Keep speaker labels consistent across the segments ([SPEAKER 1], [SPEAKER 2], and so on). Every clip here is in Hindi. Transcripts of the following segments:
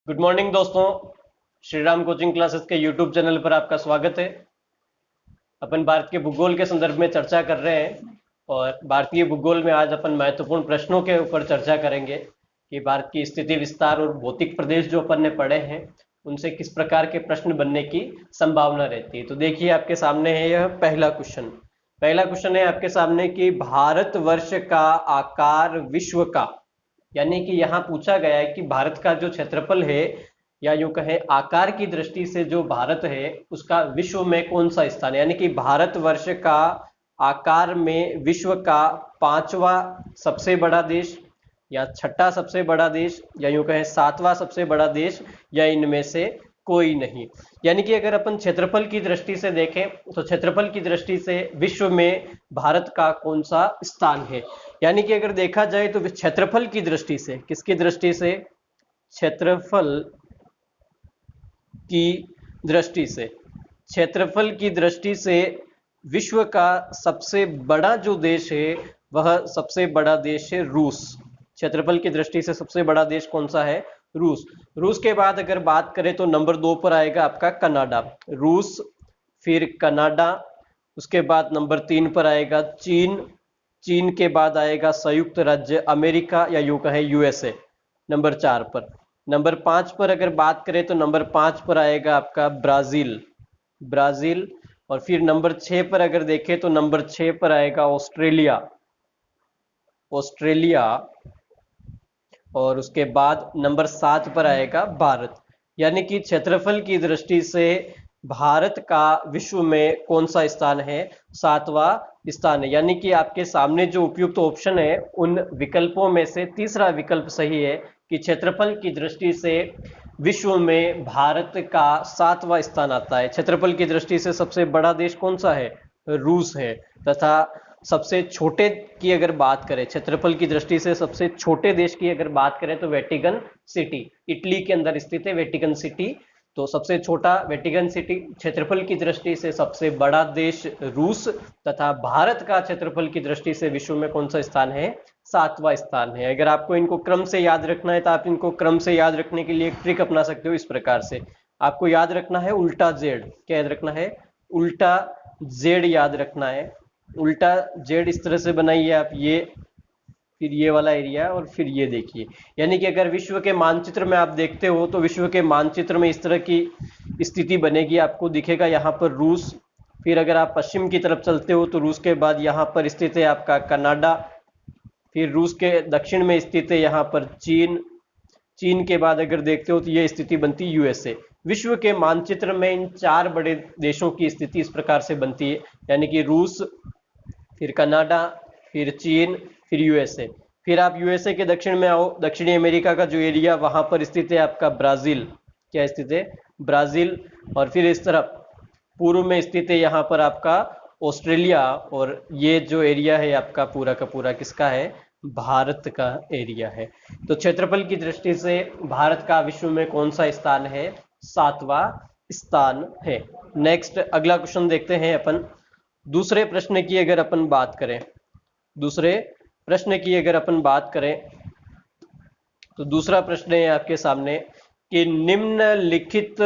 [SPEAKER 1] गुड मॉर्निंग दोस्तों। श्री राम कोचिंग क्लासेस के यूट्यूब चैनल पर आपका स्वागत है। अपन भारत के भूगोल के संदर्भ में चर्चा कर रहे हैं और भारतीय भूगोल में आज अपन महत्वपूर्ण प्रश्नों के ऊपर चर्चा करेंगे कि भारत की स्थिति विस्तार और भौतिक प्रदेश जो अपन ने पढ़े हैं उनसे किस प्रकार के प्रश्न बनने की संभावना रहती है। तो देखिए आपके सामने है यह पहला क्वेश्चन है आपके सामने कि भारतवर्ष का आकार विश्व का, यानी कि यहाँ पूछा गया है कि भारत का जो क्षेत्रफल है या यूं कहें आकार की दृष्टि से जो भारत है उसका विश्व में कौन सा स्थान है। यानी कि भारतवर्ष का आकार में विश्व का पांचवा सबसे बड़ा देश या छठा सबसे बड़ा देश या यूं कहें सातवां सबसे बड़ा देश या इनमें से कोई नहीं। यानी कि अगर अपन क्षेत्रफल की दृष्टि से देखें तो क्षेत्रफल की दृष्टि से विश्व में भारत का कौन सा स्थान है। यानी कि अगर देखा जाए तो क्षेत्रफल की दृष्टि से, किसकी दृष्टि से, क्षेत्रफल की दृष्टि से, क्षेत्रफल की दृष्टि से विश्व का सबसे बड़ा जो देश है वह सबसे बड़ा देश है रूस। क्षेत्रफल की दृष्टि से सबसे बड़ा देश कौन सा है? रूस। रूस के बाद अगर बात करें तो नंबर 2 पर आएगा आपका कनाडा। रूस, फिर कनाडा, उसके बाद नंबर 3 पर आएगा चीन, चीन के बाद आएगा संयुक्त राज्य अमेरिका या यूं कहें यूएसए नंबर 4 पर। नंबर 5 पर अगर बात करें तो नंबर 5 पर आएगा आपका ब्राजील, ब्राजील। और फिर नंबर 6 पर अगर देखें तो नंबर 6 पर आएगा ऑस्ट्रेलिया, ऑस्ट्रेलिया। और उसके बाद नंबर 7 पर आएगा भारत। यानी कि क्षेत्रफल की दृष्टि से भारत का विश्व में कौन सा स्थान है? सातवां स्थान है। यानी कि आपके सामने जो उपयुक्त ऑप्शन है उन विकल्पों में से तीसरा विकल्प सही है कि क्षेत्रफल की दृष्टि से विश्व में भारत का सातवां स्थान आता है। क्षेत्रफल की दृष्टि से सबसे बड़ा देश कौन सा है? रूस है। तथा सबसे छोटे की अगर बात करें, क्षेत्रफल की दृष्टि से सबसे छोटे देश की अगर बात करें तो वेटिकन सिटी, इटली के अंदर स्थित है वेटिकन सिटी। तो सबसे छोटा वेटिकन सिटी, क्षेत्रफल की दृष्टि से सबसे बड़ा देश रूस, तथा भारत का क्षेत्रफल की दृष्टि से विश्व में कौन सा स्थान है? सातवां स्थान है। अगर आपको इनको क्रम से याद रखना है तो आप इनको क्रम से याद रखने के लिए एक ट्रिक अपना सकते हो। इस प्रकार से आपको याद रखना है उल्टा जेड। क्या याद रखना है? उल्टा जेड याद रखना है। उल्टा जेड इस तरह से बनाइए आप, ये फिर ये वाला एरिया और फिर ये देखिए। यानी कि अगर विश्व के मानचित्र में आप देखते हो तो विश्व के मानचित्र में इस तरह की स्थिति बनेगी, आपको दिखेगा यहाँ पर रूस। फिर अगर आप पश्चिम की तरफ चलते हो तो रूस के बाद यहाँ पर स्थित है आपका कनाडा। फिर रूस के दक्षिण में स्थित है यहाँ पर चीन। चीन के बाद अगर देखते हो तो ये स्थिति बनती यूएसए। विश्व के मानचित्र में इन चार बड़े देशों की स्थिति इस प्रकार से बनती है, यानी कि रूस, फिर कनाडा, फिर चीन, फिर यूएसए। फिर आप यूएसए के दक्षिण में आओ, दक्षिणी अमेरिका का जो एरिया वहां पर स्थित है आपका ब्राजील। क्या स्थित है? ब्राजील। और फिर इस तरफ पूर्व में स्थित है यहाँ पर आपका ऑस्ट्रेलिया। और ये जो एरिया है आपका पूरा का पूरा किसका है? भारत का एरिया है। तो क्षेत्रफल की दृष्टि से भारत का विश्व में कौन सा स्थान है? सातवां स्थान है। नेक्स्ट अगला क्वेश्चन देखते हैं अपन। दूसरे प्रश्न की अगर अपन बात करें, दूसरे प्रश्न की अगर अपन बात करें तो दूसरा प्रश्न है आपके सामने कि निम्नलिखित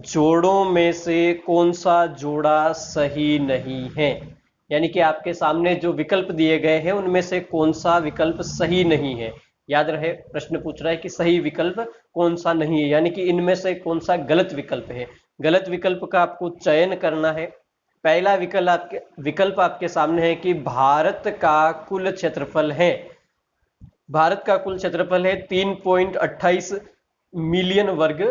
[SPEAKER 1] जोड़ों में से कौन सा जोड़ा सही नहीं है। यानी कि आपके सामने जो विकल्प दिए गए हैं उनमें से कौन सा विकल्प सही नहीं है। याद रहे प्रश्न पूछ रहा है कि सही विकल्प कौन सा नहीं है, यानी कि इनमें से कौन सा गलत विकल्प है। गलत विकल्प का आपको चयन करना है। पहला विकल्प आपके सामने है कि भारत का कुल क्षेत्रफल है, भारत का कुल क्षेत्रफल है 3.28 मिलियन वर्ग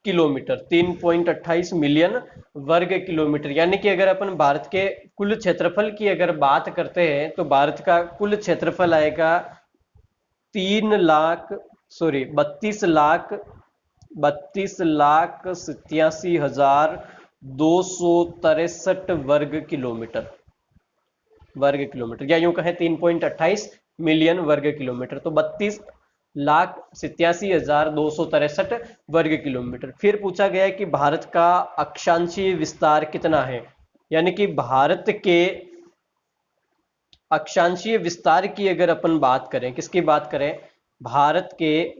[SPEAKER 1] किलोमीटर, 3.28 मिलियन वर्ग किलोमीटर। यानी कि अगर अपन भारत के कुल क्षेत्रफल की अगर बात करते हैं तो भारत का कुल क्षेत्रफल आएगा 32,87,263 वर्ग किलोमीटर, या यूं कहें 3.28 मिलियन वर्ग किलोमीटर। तो 32,87,263 वर्ग किलोमीटर। फिर पूछा गया है कि भारत का अक्षांशीय विस्तार कितना है। यानी कि भारत के अक्षांशीय विस्तार की अगर अपन बात करें, किसकी बात करें? भारत के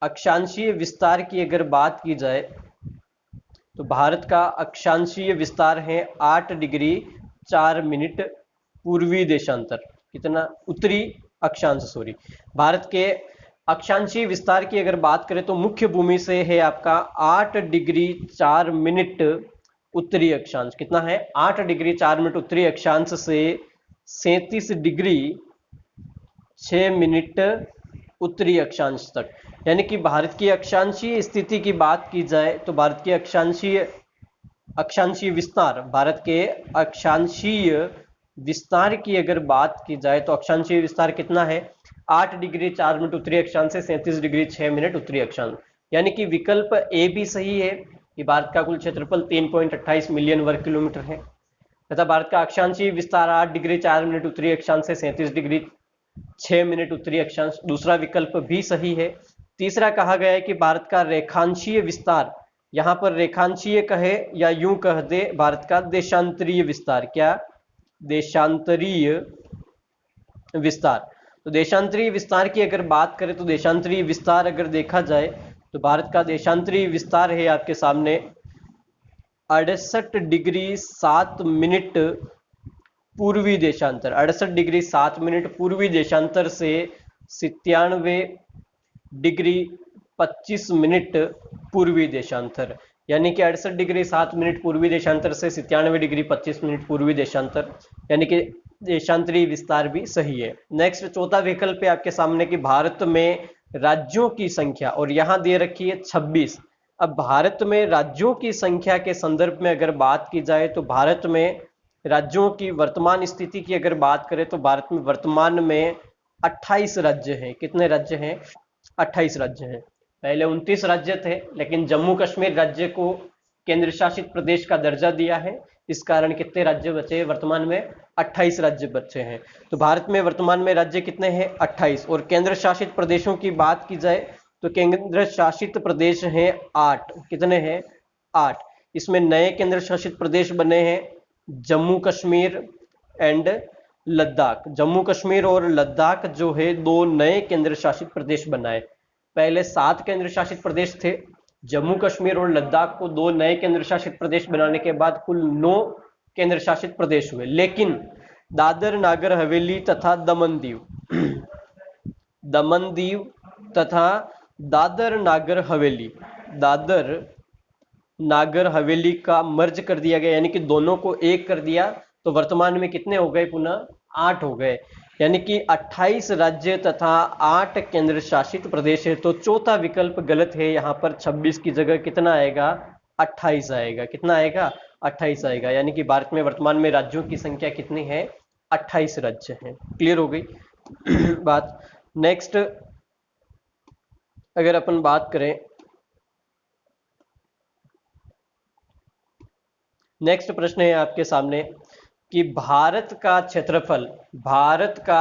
[SPEAKER 1] अक्षांशीय विस्तार की अगर बात की जाए तो भारत का अक्षांशीय विस्तार है 8 डिग्री 4 मिनट पूर्वी देशांतर। कितना? उत्तरी अक्षांश, सॉरी। भारत के अक्षांशीय विस्तार की अगर बात करें तो मुख्य भूमि से है आपका 8 डिग्री 4 मिनट उत्तरी अक्षांश। कितना है? 8 डिग्री 4 मिनट उत्तरी अक्षांश से 37 डिग्री 6 मिनट उत्तरी अक्षांश तक। यानी कि भारत की अक्षांशीय स्थिति की बात की जाए तो भारत की अक्षांशीय विस्तार, भारत के अक्षांशीय विस्तार की अगर बात की जाए तो अक्षांशीय विस्तार कितना है? 8 डिग्री 4 मिनट उत्तरी अक्षांश से 37 डिग्री 6 मिनट उत्तरी अक्षांश। यानी कि विकल्प ए भी सही है कि भारत का कुल क्षेत्रफल 3.28 मिलियन वर्ग किलोमीटर है, तथा भारत का अक्षांशीय विस्तार 8 डिग्री 4 मिनट उत्तरी अक्षांश से 37 डिग्री 6 मिनट उत्तरी अक्षांश। दूसरा विकल्प भी सही है। तीसरा कहा गया है कि भारत का रेखांशीय विस्तार, यहां पर रेखांशीय कहे या यूं कह दे भारत का देशांतरीय विस्तार। क्या? देशांतरीय विस्तार। तो देशांतरीय विस्तार की अगर बात करें तो देशांतरीय विस्तार अगर देखा जाए तो भारत का देशांतरीय विस्तार है आपके सामने 68 डिग्री 7 मिनट पूर्वी देशांतर। 68 डिग्री 7 मिनट पूर्वी देशांतर से 97 डिग्री 25 मिनट पूर्वी देशांतर। यानी कि 68 डिग्री 7 मिनट पूर्वी देशांतर से 97 डिग्री 25 मिनट पूर्वी देशांतर, यानी कि देशांतरीय विस्तार भी सही है। नेक्स्ट चौथा विकल्प है आपके सामने कि भारत में राज्यों की संख्या, और यहां दे रखी है 26। अब भारत में राज्यों की संख्या के संदर्भ में अगर बात की जाए तो भारत में राज्यों की वर्तमान स्थिति की अगर बात करें तो भारत में वर्तमान में 28 राज्य हैं। कितने राज्य हैं? 28 राज्य हैं। पहले 29 राज्य थे, लेकिन जम्मू कश्मीर राज्य को केंद्र शासित प्रदेश का दर्जा दिया है, इस कारण कितने राज्य बचे? वर्तमान में 28 राज्य बचे हैं। तो भारत में वर्तमान में राज्य कितने हैं? 28। और केंद्र शासित प्रदेशों की बात की जाए तो केंद्र शासित प्रदेश हैं 8। कितने हैं? 8। इसमें नए केंद्र शासित प्रदेश बने हैं जम्मू कश्मीर एंड लद्दाख। जम्मू कश्मीर और लद्दाख जो है दो नए केंद्र शासित प्रदेश बनाए। पहले 7 केंद्र शासित प्रदेश थे। जम्मू कश्मीर और लद्दाख को दो नए केंद्र शासित प्रदेश बनाने के बाद कुल 9 केंद्र शासित प्रदेश हुए। लेकिन दादर नागर हवेली तथा दमन दीव तथा दादर नागर हवेली का मर्ज कर दिया गया, यानी कि दोनों को एक कर दिया। तो वर्तमान में कितने हो गए? पुनः 8 हो गए। यानी कि 28 राज्य तथा 8 केंद्र शासित प्रदेश है। तो चौथा विकल्प गलत है। यहां पर 26 की जगह कितना आएगा? 28 आएगा। कितना आएगा? 28 आएगा। यानी कि भारत में वर्तमान में राज्यों की संख्या कितनी है? 28 राज्य हैं। क्लियर हो गई बात। नेक्स्ट अगर अपन बात करें, नेक्स्ट प्रश्न है आपके सामने कि भारत का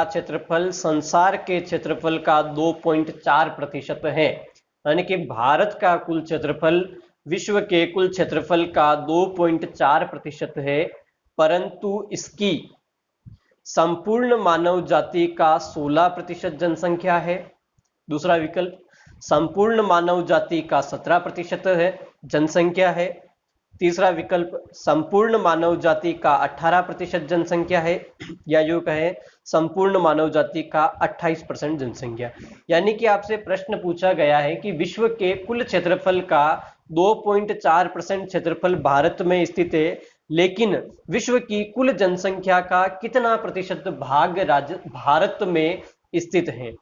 [SPEAKER 1] क्षेत्रफल संसार के क्षेत्रफल का 2.4% है। यानी कि भारत का कुल क्षेत्रफल विश्व के कुल क्षेत्रफल का 2.4% है, परंतु इसकी संपूर्ण मानव जाति का 16% जनसंख्या है। दूसरा विकल्प, संपूर्ण मानव जाति का 17% है जनसंख्या है। तीसरा विकल्प, संपूर्ण मानव जाति का 18% जनसंख्या है, या जो कहे संपूर्ण मानव जाति का 28% जनसंख्या। यानी कि आपसे प्रश्न पूछा गया है कि विश्व के कुल क्षेत्रफल का 2.4% क्षेत्रफल भारत में स्थित है, लेकिन विश्व की कुल जनसंख्या का कितना प्रतिशत भाग भारत में स्थित है।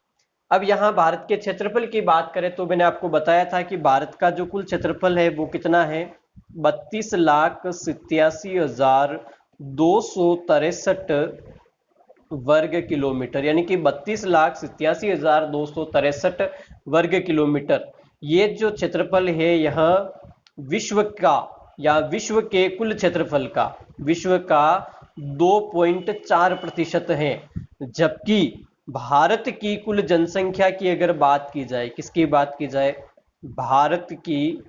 [SPEAKER 1] अब यहाँ भारत के क्षेत्रफल की बात करें तो मैंने आपको बताया था कि भारत का जो कुल क्षेत्रफल है वो कितना है? 32,87,263 वर्ग किलोमीटर। यानी कि 32,87,263 वर्ग किलोमीटर। ये जो क्षेत्रफल है यह विश्व का, या विश्व के कुल क्षेत्रफल का, विश्व का 2.4% है। जबकि भारत की कुल जनसंख्या की अगर बात की जाए, किसकी बात की जाए? भारत की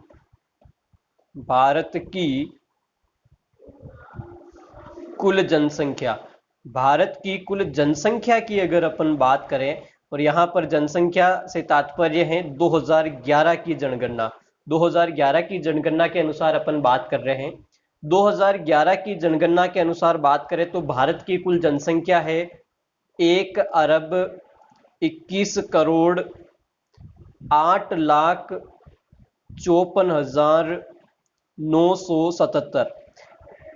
[SPEAKER 1] कुल जनसंख्या, भारत की कुल जनसंख्या की अगर अपन बात करें और यहाँ पर जनसंख्या से तात्पर्य है 2011 की जनगणना। 2011 की जनगणना के अनुसार अपन बात कर रहे हैं। 2011 की जनगणना के अनुसार बात करें तो भारत की कुल जनसंख्या है 1,21,08,54,977।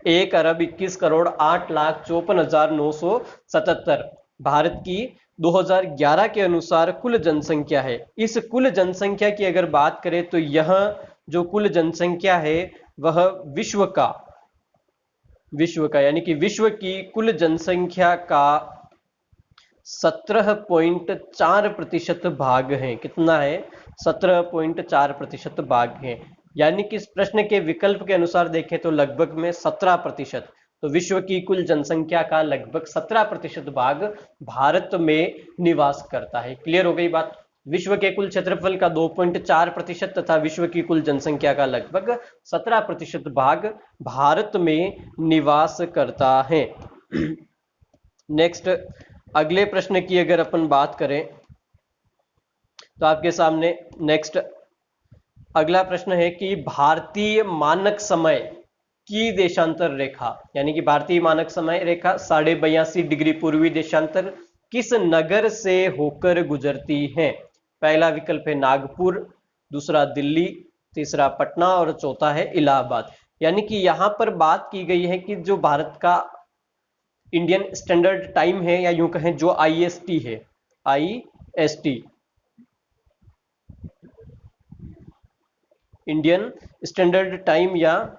[SPEAKER 1] 1,21,08,54,977 भारत की 2011 के अनुसार कुल जनसंख्या है। इस कुल जनसंख्या की अगर बात करें तो यह जो कुल जनसंख्या है वह विश्व का यानी कि विश्व की कुल जनसंख्या का 17.4% भाग है। कितना है? 17.4% भाग है। यानी कि इस प्रश्न के विकल्प के अनुसार देखें तो लगभग में 17%। तो विश्व की कुल जनसंख्या का लगभग 17% भाग भारत में निवास करता है। क्लियर हो गई बात? विश्व के कुल क्षेत्रफल का 2.4% तथा विश्व की कुल जनसंख्या का लगभग 17% भाग भारत में निवास करता है। नेक्स्ट, अगले प्रश्न की अगर अपन बात करें तो आपके सामने नेक्स्ट अगला प्रश्न है कि भारतीय मानक समय की देशांतर रेखा यानी कि भारतीय मानक समय रेखा 82.5 डिग्री पूर्वी देशांतर किस नगर से होकर गुजरती है? पहला विकल्प है नागपुर, दूसरा दिल्ली, तीसरा पटना और चौथा है इलाहाबाद। यानी कि यहां पर बात की गई है कि जो भारत का इंडियन स्टैंडर्ड टाइम है या यूं कहें जो आईएसटी है, आईएसटी इंडियन स्टैंडर्ड टाइम या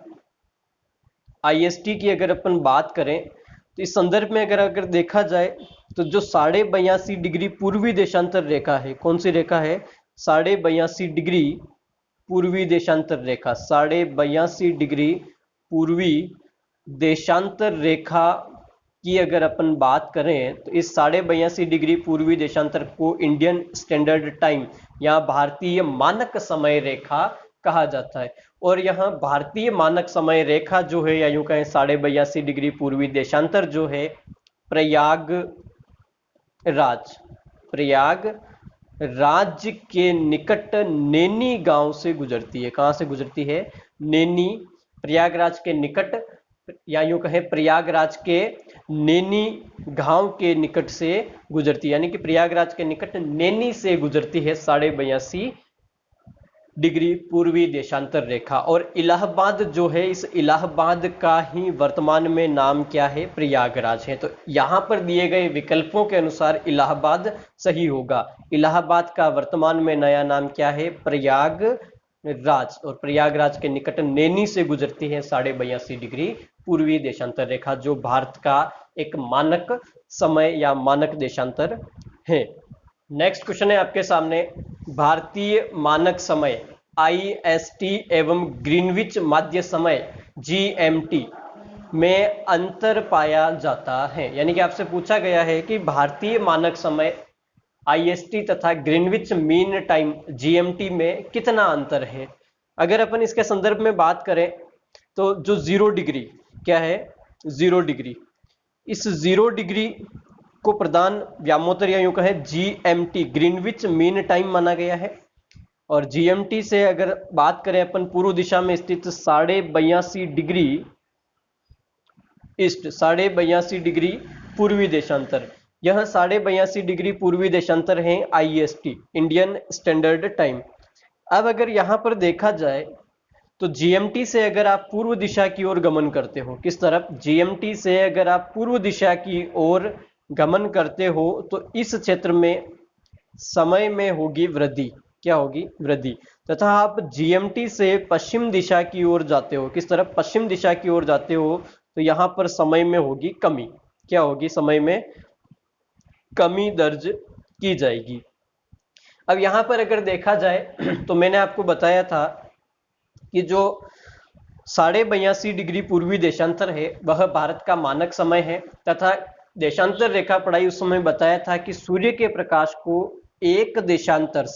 [SPEAKER 1] आईएसटी की अगर अपन बात करें तो इस संदर्भ में अगर देखा जाए तो जो 82.5 डिग्री पूर्वी देशांतर रेखा है, कौन सी रेखा है? 82.5 डिग्री पूर्वी देशांतर रेखा। 82.5 डिग्री पूर्वी देशांतर रेखा की अगर अपन बात करें तो इस 82.5 डिग्री पूर्वी देशांतर को इंडियन स्टैंडर्ड टाइम या भारतीय मानक समय रेखा कहा जाता है। और यहाँ भारतीय मानक समय रेखा जो है या यूं कहें 82.5 डिग्री पूर्वी देशांतर जो है प्रयाग राज्य के निकट नैनी गांव से गुजरती है। कहां से गुजरती है? नैनी, प्रयागराज के निकट या यूं कहें प्रयागराज के नैनी गांव के निकट से गुजरती है। यानी कि प्रयागराज के निकट नैनी से गुजरती है 82.5 डिग्री पूर्वी देशांतर रेखा। और इलाहाबाद जो है, इस इलाहाबाद का ही वर्तमान में नाम क्या है? प्रयागराज है। तो यहां पर दिए गए विकल्पों के अनुसार इलाहाबाद सही होगा। इलाहाबाद का वर्तमान में नया नाम क्या है? प्रयागराज। और प्रयागराज के निकट नैनी से गुजरती है 82.5 डिग्री पूर्वी देशांतर रेखा, जो भारत का एक मानक समय या मानक देशांतर है। नेक्स्ट क्वेश्चन है आपके सामने, भारतीय मानक समय आईएसटी एवं ग्रीनविच माध्य समय जीएमटी में अंतर पाया जाता है। यानी कि आपसे पूछा गया है कि भारतीय मानक समय आईएसटी तथा ग्रीनविच मीन टाइम जीएमटी में कितना अंतर है। अगर अपन इसके संदर्भ में बात करें तो जो 0 डिग्री क्या है? 0 डिग्री, इस 0 डिग्री को प्रदान व्यामोत्तर या यूं कहें जीएमटी ग्रीनविच मीन टाइम माना गया है। और जीएमटी से अगर बात करें अपन पूर्व दिशा में स्थित 82.5 डिग्री ईस्ट, 82.5 डिग्री पूर्वी देशांतर, यह 82.5 डिग्री पूर्वी देशांतर है आईएसटी इंडियन स्टैंडर्ड टाइम। अब अगर यहां पर देखा जाए तो जीएमटी से अगर आप पूर्व दिशा की ओर गमन करते हो, किस तरफ? जीएमटी से अगर आप पूर्व दिशा की ओर गमन करते हो तो इस क्षेत्र में समय में होगी वृद्धि। क्या होगी? वृद्धि। तथा आप जीएमटी से पश्चिम दिशा की ओर जाते हो, किस तरफ? पश्चिम दिशा की ओर जाते हो तो यहां पर समय में होगी कमी। क्या होगी? समय में कमी दर्ज की जाएगी। अब यहां पर अगर देखा जाए तो मैंने आपको बताया था कि जो 82.5 डिग्री पूर्वी देशांतर है वह भारत का मानक समय है। तथा देशांतर रेखा पढ़ाई उस समय बताया था कि सूर्य के प्रकाश को एक देशांतर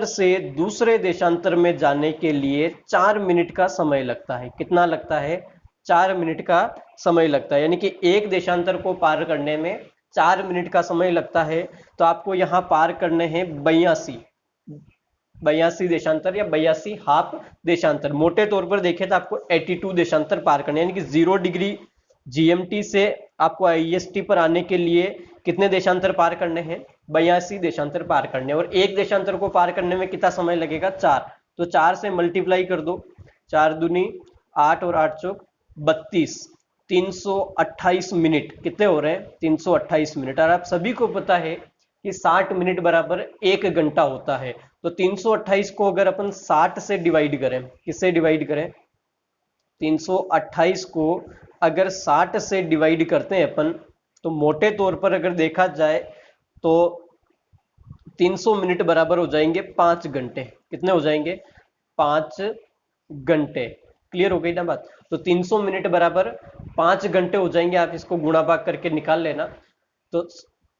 [SPEAKER 1] से दूसरे देशांतर में जाने के लिए 4 मिनट का समय लगता है। कितना लगता है? 4 मिनट का समय लगता है। यानी कि एक देशांतर को पार करने में 4 मिनट का समय लगता है, तो आपको यहाँ पार करने हैं 82 या 82 हाफ देशांतर। मोटे तौर पर देखें तो आपको 82 देशांतर पार करने, यानी कि 0 डिग्री जीएमटी से आपको आईएसटी पर आने के लिए कितने देशांतर पार करने हैं? 82 देशांतर पार करने। और एक देशांतर को पार करने में कितना समय लगेगा? 4। तो 4 से मल्टीप्लाई कर दो, 4 दूनी 8 और 8 चौक 32, 328 मिनट कितने हो रहे हैं? 328 मिनट। और आप सभी को पता है कि 60 मिनट बराबर 1 घंटा होता है। तो 328 को अगर अपन 60 से डिवाइड करें, किससे डिवाइड करें? 328 को अगर 60 से डिवाइड करते हैं अपन, तो मोटे तौर पर अगर देखा जाए तो 300 मिनट बराबर हो जाएंगे 5 घंटे। कितने हो जाएंगे? 5 घंटे। क्लियर हो गई ना बात? तो 300 मिनट बराबर 5 घंटे हो जाएंगे। आप इसको गुणा भाग करके निकाल लेना। तो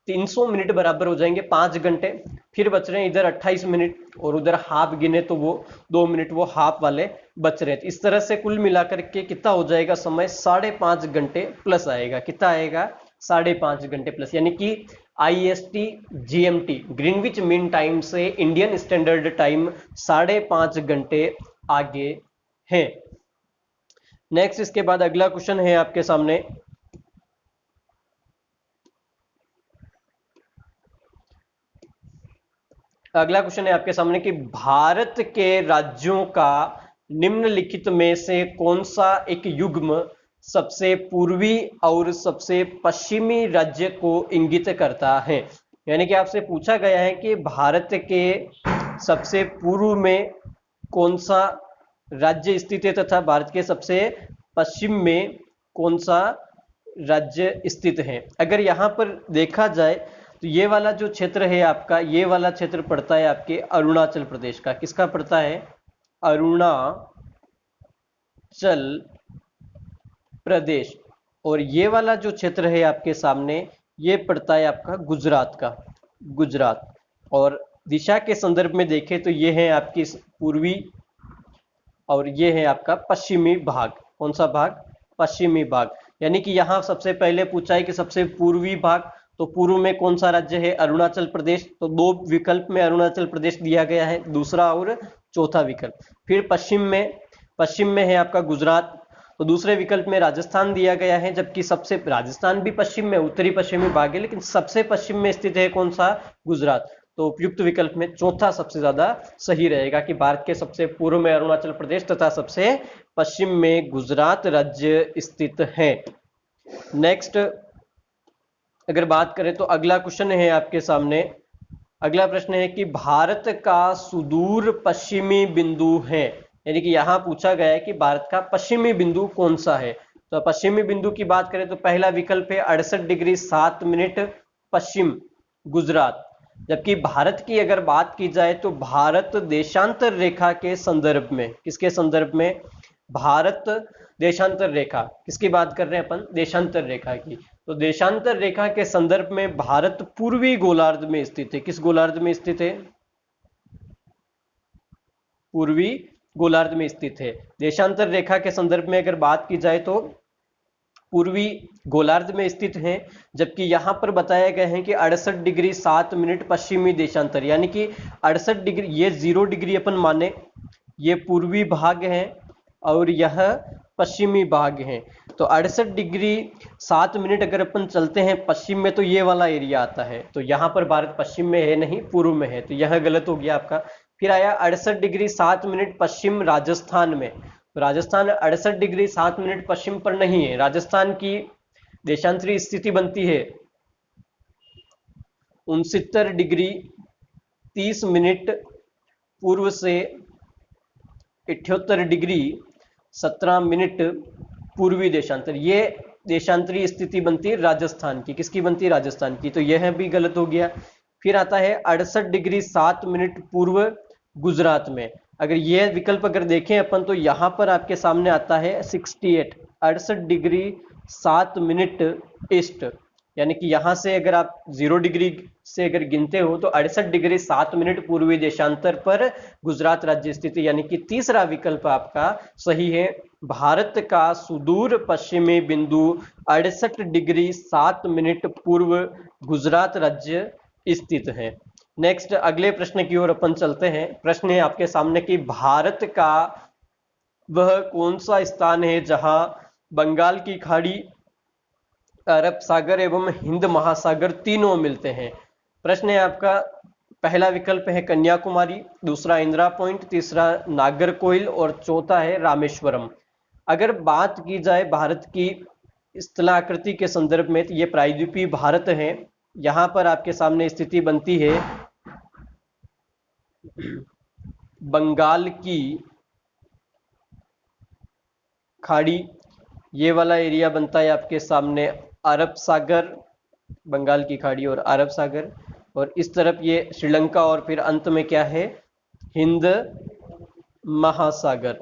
[SPEAKER 1] 300 मिनट बराबर हो जाएंगे 5 घंटे। फिर बच रहे हैं इधर 28 मिनट और उधर हाफ गिने तो वो 2 मिनट वो हाफ वाले बच रहे हैं। इस तरह से कुल मिलाकर के कितना हो जाएगा समय? 5.5 घंटे प्लस आएगा। कितना आएगा? 5.5 घंटे प्लस। यानी कि IST GMT Greenwich mean time से इंडियन स्टैंडर्ड टाइम 5.5 घंटे आगे है। नेक्स्ट, इसके बाद अगला क्वेश्चन है आपके सामने। अगला क्वेश्चन है आपके सामने कि भारत के राज्यों का निम्नलिखित में से कौन सा एक युग्म सबसे पूर्वी और सबसे पश्चिमी राज्य को इंगित करता है? यानी कि आपसे पूछा गया है कि भारत के सबसे पूर्व में कौन सा राज्य स्थित है तथा भारत के सबसे पश्चिम में कौन सा राज्य स्थित है। अगर यहां पर देखा जाए तो ये वाला जो क्षेत्र है आपका, ये वाला क्षेत्र पड़ता है आपके अरुणाचल प्रदेश का। किसका पड़ता है? अरुणाचल प्रदेश। और ये वाला जो क्षेत्र है आपके सामने, ये पड़ता है आपका गुजरात का, गुजरात। और दिशा के संदर्भ में देखें तो ये है आपकी पूर्वी और ये है आपका पश्चिमी भाग। कौन सा भाग? पश्चिमी भाग। यानी कि यहां सबसे पहले पूछा है कि सबसे पूर्वी भाग, तो पूर्व में कौन सा राज्य है? अरुणाचल प्रदेश। तो 2 विकल्प में अरुणाचल प्रदेश दिया गया है, दूसरा और चौथा विकल्प। फिर पश्चिम में है आपका गुजरात। तो दूसरे विकल्प में राजस्थान दिया गया है, जबकि सबसे राजस्थान भी पश्चिम में, उत्तरी पश्चिमी भाग है, लेकिन सबसे पश्चिम में स्थित है कौन सा? गुजरात। तो उपयुक्त विकल्प में चौथा सबसे ज्यादा सही रहेगा कि भारत के सबसे पूर्व में अरुणाचल प्रदेश तथा सबसे पश्चिम में गुजरात राज्य स्थित है। नेक्स्ट अगर बात करें तो अगला क्वेश्चन है आपके सामने। अगला प्रश्न है कि भारत का सुदूर पश्चिमी बिंदु है, यानी कि यहां पूछा गया है कि भारत का पश्चिमी बिंदु कौन सा है। तो पश्चिमी बिंदु की बात करें तो पहला विकल्प है 68 डिग्री 7 मिनट पश्चिम गुजरात। जबकि भारत की अगर बात की जाए तो भारत देशांतर रेखा के संदर्भ में, किसके संदर्भ में? भारत देशांतर रेखा। किसकी बात कर रहे हैं अपन? देशांतर रेखा की। तो देशांतर रेखा के संदर्भ में भारत पूर्वी गोलार्ध में स्थित है। किस गोलार्ध में स्थित है? पूर्वी गोलार्ध में स्थित है। देशांतर रेखा के संदर्भ में अगर बात की जाए तो पूर्वी गोलार्ध में स्थित है। जबकि यहां पर बताया गया है कि 68 डिग्री 7 मिनट पश्चिमी देशांतर, यानी कि 68 डिग्री, ये 0 डिग्री अपन माने, ये पूर्वी भाग है और यह पश्चिमी भाग है। तो 68 डिग्री 7 मिनट अगर अपन चलते हैं पश्चिम में तो ये वाला एरिया आता है। तो यहां पर भारत पश्चिम में है नहीं, पूर्व में है, तो यह गलत हो गया आपका। फिर आया 68 डिग्री 7 मिनट पश्चिम राजस्थान में। तो राजस्थान 68 डिग्री 7 मिनट पश्चिम पर नहीं है। राजस्थान की देशांतरी स्थिति बनती है 69 डिग्री 30 मिनट पूर्व से 78 डिग्री 17 मिनट पूर्वी देशांतर। ये देशांतरी स्थिति बनती है राजस्थान की। किसकी बनती है? राजस्थान की। तो यह भी गलत हो गया। फिर आता है 68 डिग्री 7 मिनट पूर्व गुजरात में। अगर यह विकल्प अगर देखें अपन तो यहां पर आपके सामने आता है 68 डिग्री 7 मिनट ईस्ट, यानी कि यहां से अगर आप 0 डिग्री से अगर गिनते हो तो 68 डिग्री 7 मिनट पूर्वी देशांतर पर गुजरात राज्य स्थित है। यानी कि तीसरा विकल्प आपका सही है। भारत का सुदूर पश्चिमी बिंदु 68 डिग्री 7 मिनट पूर्व गुजरात राज्य स्थित है। नेक्स्ट अगले प्रश्न की ओर अपन चलते हैं। प्रश्न है आपके सामने कि भारत का वह कौन सा स्थान है जहां बंगाल की खाड़ी, अरब सागर एवं हिंद महासागर तीनों मिलते हैं। प्रश्न है आपका, पहला विकल्प है कन्याकुमारी, दूसरा इंदिरा पॉइंट, तीसरा नागरकोइल और चौथा है रामेश्वरम। अगर बात की जाए भारत की स्थलाकृति के संदर्भ में तो ये प्रायद्वीपीय भारत है। यहां पर आपके सामने स्थिति बनती है बंगाल की खाड़ी, ये वाला एरिया बनता है आपके सामने अरब सागर, बंगाल की खाड़ी और अरब सागर, और इस तरफ ये श्रीलंका और फिर अंत में क्या है, हिंद महासागर।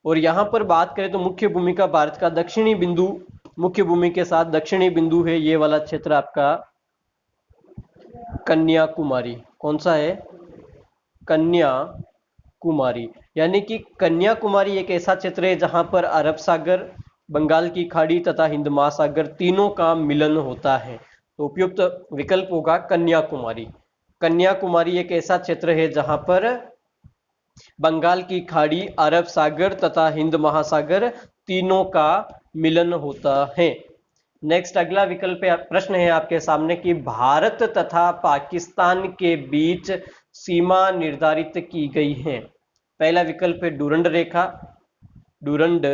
[SPEAKER 1] और यहां पर बात करें तो मुख्य भूमिका भारत का दक्षिणी बिंदु, मुख्य भूमि के साथ दक्षिणी बिंदु है ये वाला क्षेत्र आपका कन्याकुमारी। कौन सा है, कन्याकुमारी। यानी कि कन्याकुमारी एक ऐसा क्षेत्र है जहां पर अरब सागर, बंगाल की खाड़ी तथा हिंद महासागर तीनों का मिलन होता है। तो उपयुक्त विकल्प होगा कन्याकुमारी। कन्याकुमारी एक ऐसा क्षेत्र है जहां पर बंगाल की खाड़ी, अरब सागर तथा हिंद महासागर तीनों का मिलन होता है। नेक्स्ट अगला विकल्प प्रश्न है आपके सामने कि भारत तथा पाकिस्तान के बीच सीमा निर्धारित की गई है। पहला विकल्प है डूरंड रेखा, डूरंड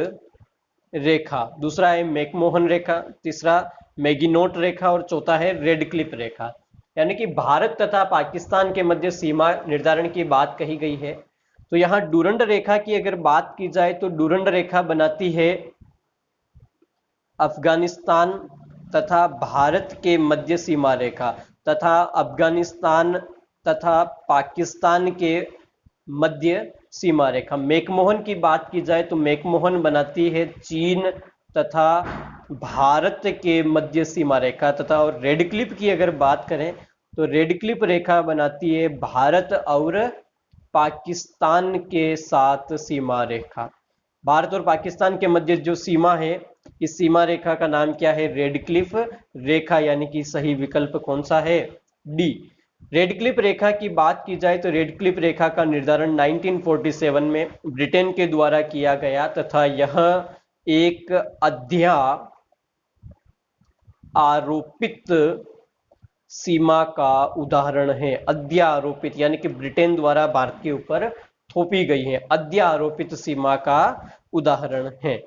[SPEAKER 1] रेखा, दूसरा है मैकमोहन रेखा, तीसरा मैगिनोट रेखा और चौथा है रेड क्लिफ रेखा। यानी कि भारत तथा पाकिस्तान के मध्य सीमा निर्धारण की बात कही गई है। तो यहां डूरंड रेखा की अगर बात की जाए तो डूरंड रेखा बनाती है अफगानिस्तान तथा भारत के मध्य सीमा रेखा, तथा अफगानिस्तान तथा पाकिस्तान के मध्य सीमा रेखा। मैकमोहन की बात की जाए तो मैकमोहन बनाती है चीन तथा भारत के मध्य सीमा रेखा, तथा और रेड क्लिफ की अगर बात करें तो रेड क्लिफ रेखा बनाती है भारत और पाकिस्तान के साथ सीमा रेखा। भारत और पाकिस्तान के मध्य जो सीमा है, इस सीमा रेखा का नाम क्या है, रेड क्लिफ रेखा। यानी कि सही विकल्प कौन सा है, डी। रेड क्लिफ रेखा की बात की जाए तो रेड क्लिफ रेखा का निर्धारण 1947 में ब्रिटेन के द्वारा किया गया तथा यह एक अध्यारोपित सीमा का उदाहरण है। अध्यारोपित यानी कि ब्रिटेन द्वारा भारत के ऊपर थोपी गई है, अध्यारोपित सीमा का उदाहरण है।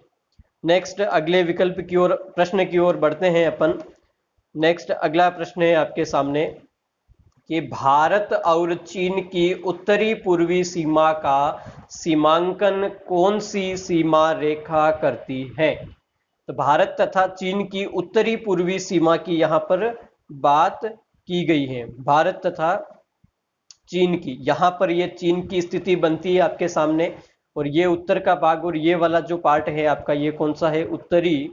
[SPEAKER 1] नेक्स्ट अगले विकल्प की ओर, प्रश्न की ओर बढ़ते हैं अपन। नेक्स्ट अगला प्रश्न है आपके सामने कि भारत और चीन की उत्तरी पूर्वी सीमा का सीमांकन कौन सी सीमा रेखा करती है। तो भारत तथा चीन की उत्तरी पूर्वी सीमा की यहां पर बात की गई है, भारत तथा चीन की। यहां पर ये चीन की स्थिति बनती है आपके सामने, और ये उत्तर का भाग और ये वाला जो पार्ट है आपका, ये कौन सा है, उत्तरी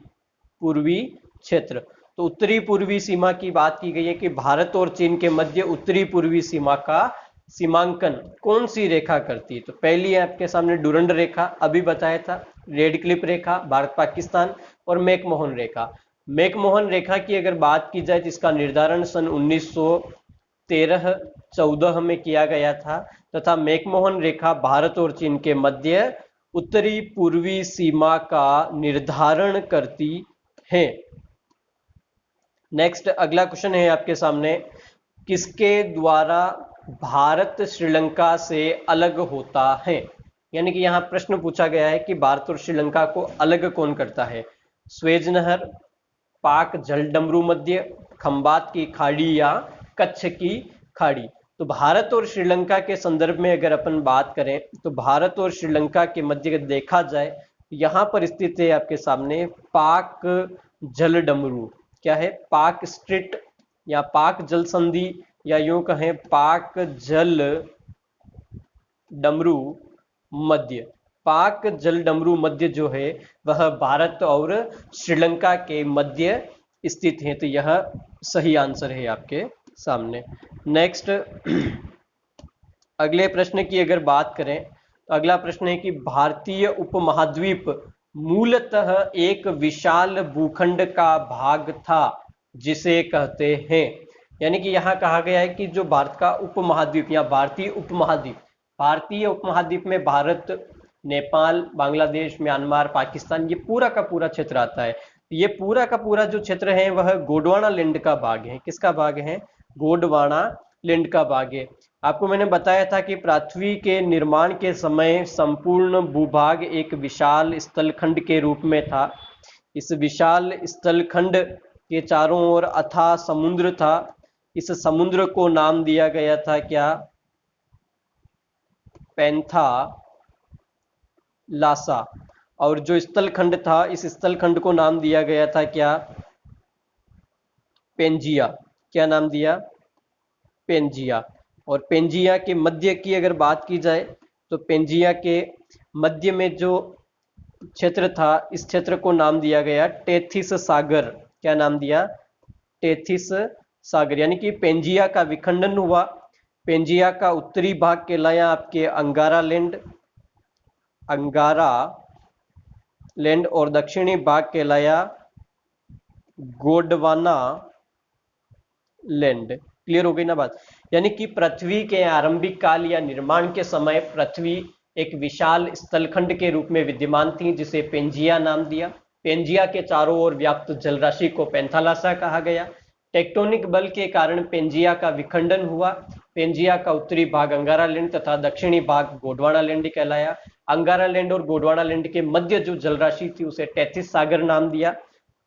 [SPEAKER 1] पूर्वी क्षेत्र। तो उत्तरी पूर्वी सीमा की बात की गई है कि भारत और चीन के मध्य उत्तरी पूर्वी सीमा का सीमांकन कौन सी रेखा करती है। तो पहली है आपके सामने डूरंड रेखा, अभी बताया था, रेड क्लिफ रेखा भारत पाकिस्तान, और मैकमोहन रेखा। मैकमोहन रेखा की अगर बात की जाए तो इसका निर्धारण सन 1913-14 में किया गया था, तथा मैकमोहन रेखा भारत और चीन के मध्य उत्तरी पूर्वी सीमा का निर्धारण करती है। नेक्स्ट अगला क्वेश्चन है आपके सामने, किसके द्वारा भारत श्रीलंका से अलग होता है। यानी कि यहां प्रश्न पूछा गया है कि भारत और श्रीलंका को अलग कौन करता है। स्वेज नहर, पाक जलडमरू मध्य, खंबात की खाड़ी या कच्छ की खाड़ी। तो भारत और श्रीलंका के संदर्भ में अगर अपन बात करें तो भारत और श्रीलंका के मध्य देखा जाए, यहां पर स्थित है आपके सामने पाक जलडमरू। क्या है, पाक स्ट्रिट या पाक जल संधि, या यूं कहें पाक जल डमरू मध्य। पाक जल डमरू मध्य जो है वह भारत और श्रीलंका के मध्य स्थित हैं। तो यह सही आंसर है आपके सामने। नेक्स्ट, अगले प्रश्न की अगर बात करें तो अगला प्रश्न है कि भारतीय उपमहाद्वीप मूलतः एक विशाल भूखंड का भाग था जिसे कहते हैं। यानी कि यहाँ कहा गया है कि जो भारत का उपमहाद्वीप या भारतीय उपमहाद्वीप में भारत, नेपाल, बांग्लादेश, म्यांमार, पाकिस्तान, ये पूरा का पूरा क्षेत्र आता है। ये पूरा का पूरा जो क्षेत्र है वह गोंडवाना लैंड का भाग है। किसका भाग है? गोंडवाना लैंड का भाग है। आपको मैंने बताया था कि पृथ्वी के निर्माण के समय संपूर्ण भूभाग एक विशाल स्थलखंड के रूप में था। इस विशाल स्थलखंड के चारों ओर अथाह समुद्र था। इस समुद्र को नाम दिया गया था क्या? पैंथा लासा। और जो स्थलखंड था, इस स्थलखंड को नाम दिया गया था क्या? पेंजिया। क्या नाम दिया? पेंजिया। और पेंजिया के मध्य की अगर बात की जाए तो पेंजिया के मध्य में जो क्षेत्र था, इस क्षेत्र को नाम दिया गया टेथिस सागर। क्या नाम दिया? टेथिस सागर। यानी कि पेंजिया का विखंडन हुआ। पेंजिया का उत्तरी भाग कहलाया आपके अंगारा लैंड और दक्षिणी भाग कहलाया गोंडवाना लैंड। क्लियर हो गई ना बात? यानी कि पृथ्वी के आरंभिक काल या निर्माण के समय पृथ्वी एक विशाल स्थलखंड के रूप में विद्यमान थी जिसे पेंजिया नाम दिया। पेंजिया के चारों ओर व्याप्त जलराशि को पेंथालासा कहा गया। टेक्टोनिक बल के कारण पेंजिया का विखंडन हुआ। पेंजिया का उत्तरी भाग अंगारा लैंड तथा दक्षिणी भाग गोंडवाना लैंड कहलाया। अंगारा लैंड और गोंडवाना लैंड के मध्य जो जलराशि थी उसे टेथिस सागर नाम दिया।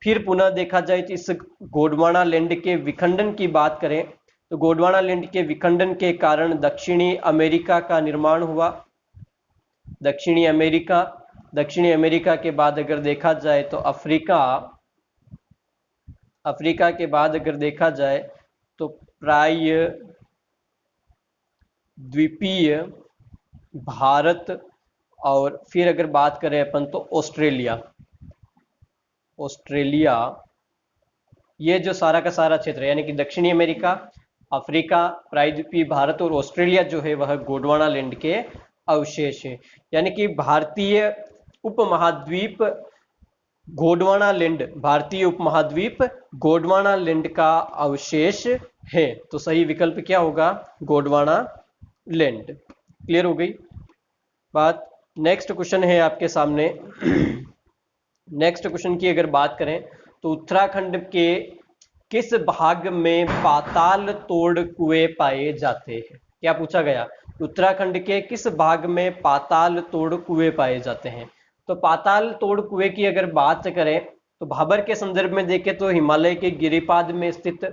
[SPEAKER 1] फिर पुनः देखा जाए तो इस गोंडवाना लैंड के विखंडन की बात करें तो गोंडवाना लैंड के विखंडन के कारण दक्षिणी अमेरिका का निर्माण हुआ। दक्षिणी अमेरिका के बाद अगर देखा जाए तो अफ्रीका के बाद अगर देखा जाए तो प्राय द्वीपीय भारत, और फिर अगर बात करें अपन तो ऑस्ट्रेलिया, ये जो सारा का सारा क्षेत्र है यानी कि दक्षिणी अमेरिका, अफ्रीका, प्रायद्वीपीय भारत और ऑस्ट्रेलिया जो है वह गोंडवाना लैंड के अवशेष है। यानी कि भारतीय उपमहाद्वीप गोंडवाना लैंड का अवशेष है। तो सही विकल्प क्या होगा? गोंडवाना लैंड। क्लियर हो गई बात? नेक्स्ट क्वेश्चन है आपके सामने। नेक्स्ट क्वेश्चन की अगर बात करें तो उत्तराखंड के किस भाग में पाताल तोड़ कुएं पाए जाते हैं? क्या पूछा गया? उत्तराखंड के किस भाग में पाताल तोड़ कुएं पाए जाते हैं? तो पाताल तोड़ कुएं की अगर बात करें तो भाबर के संदर्भ में देखें तो हिमालय के गिरिपाद में स्थित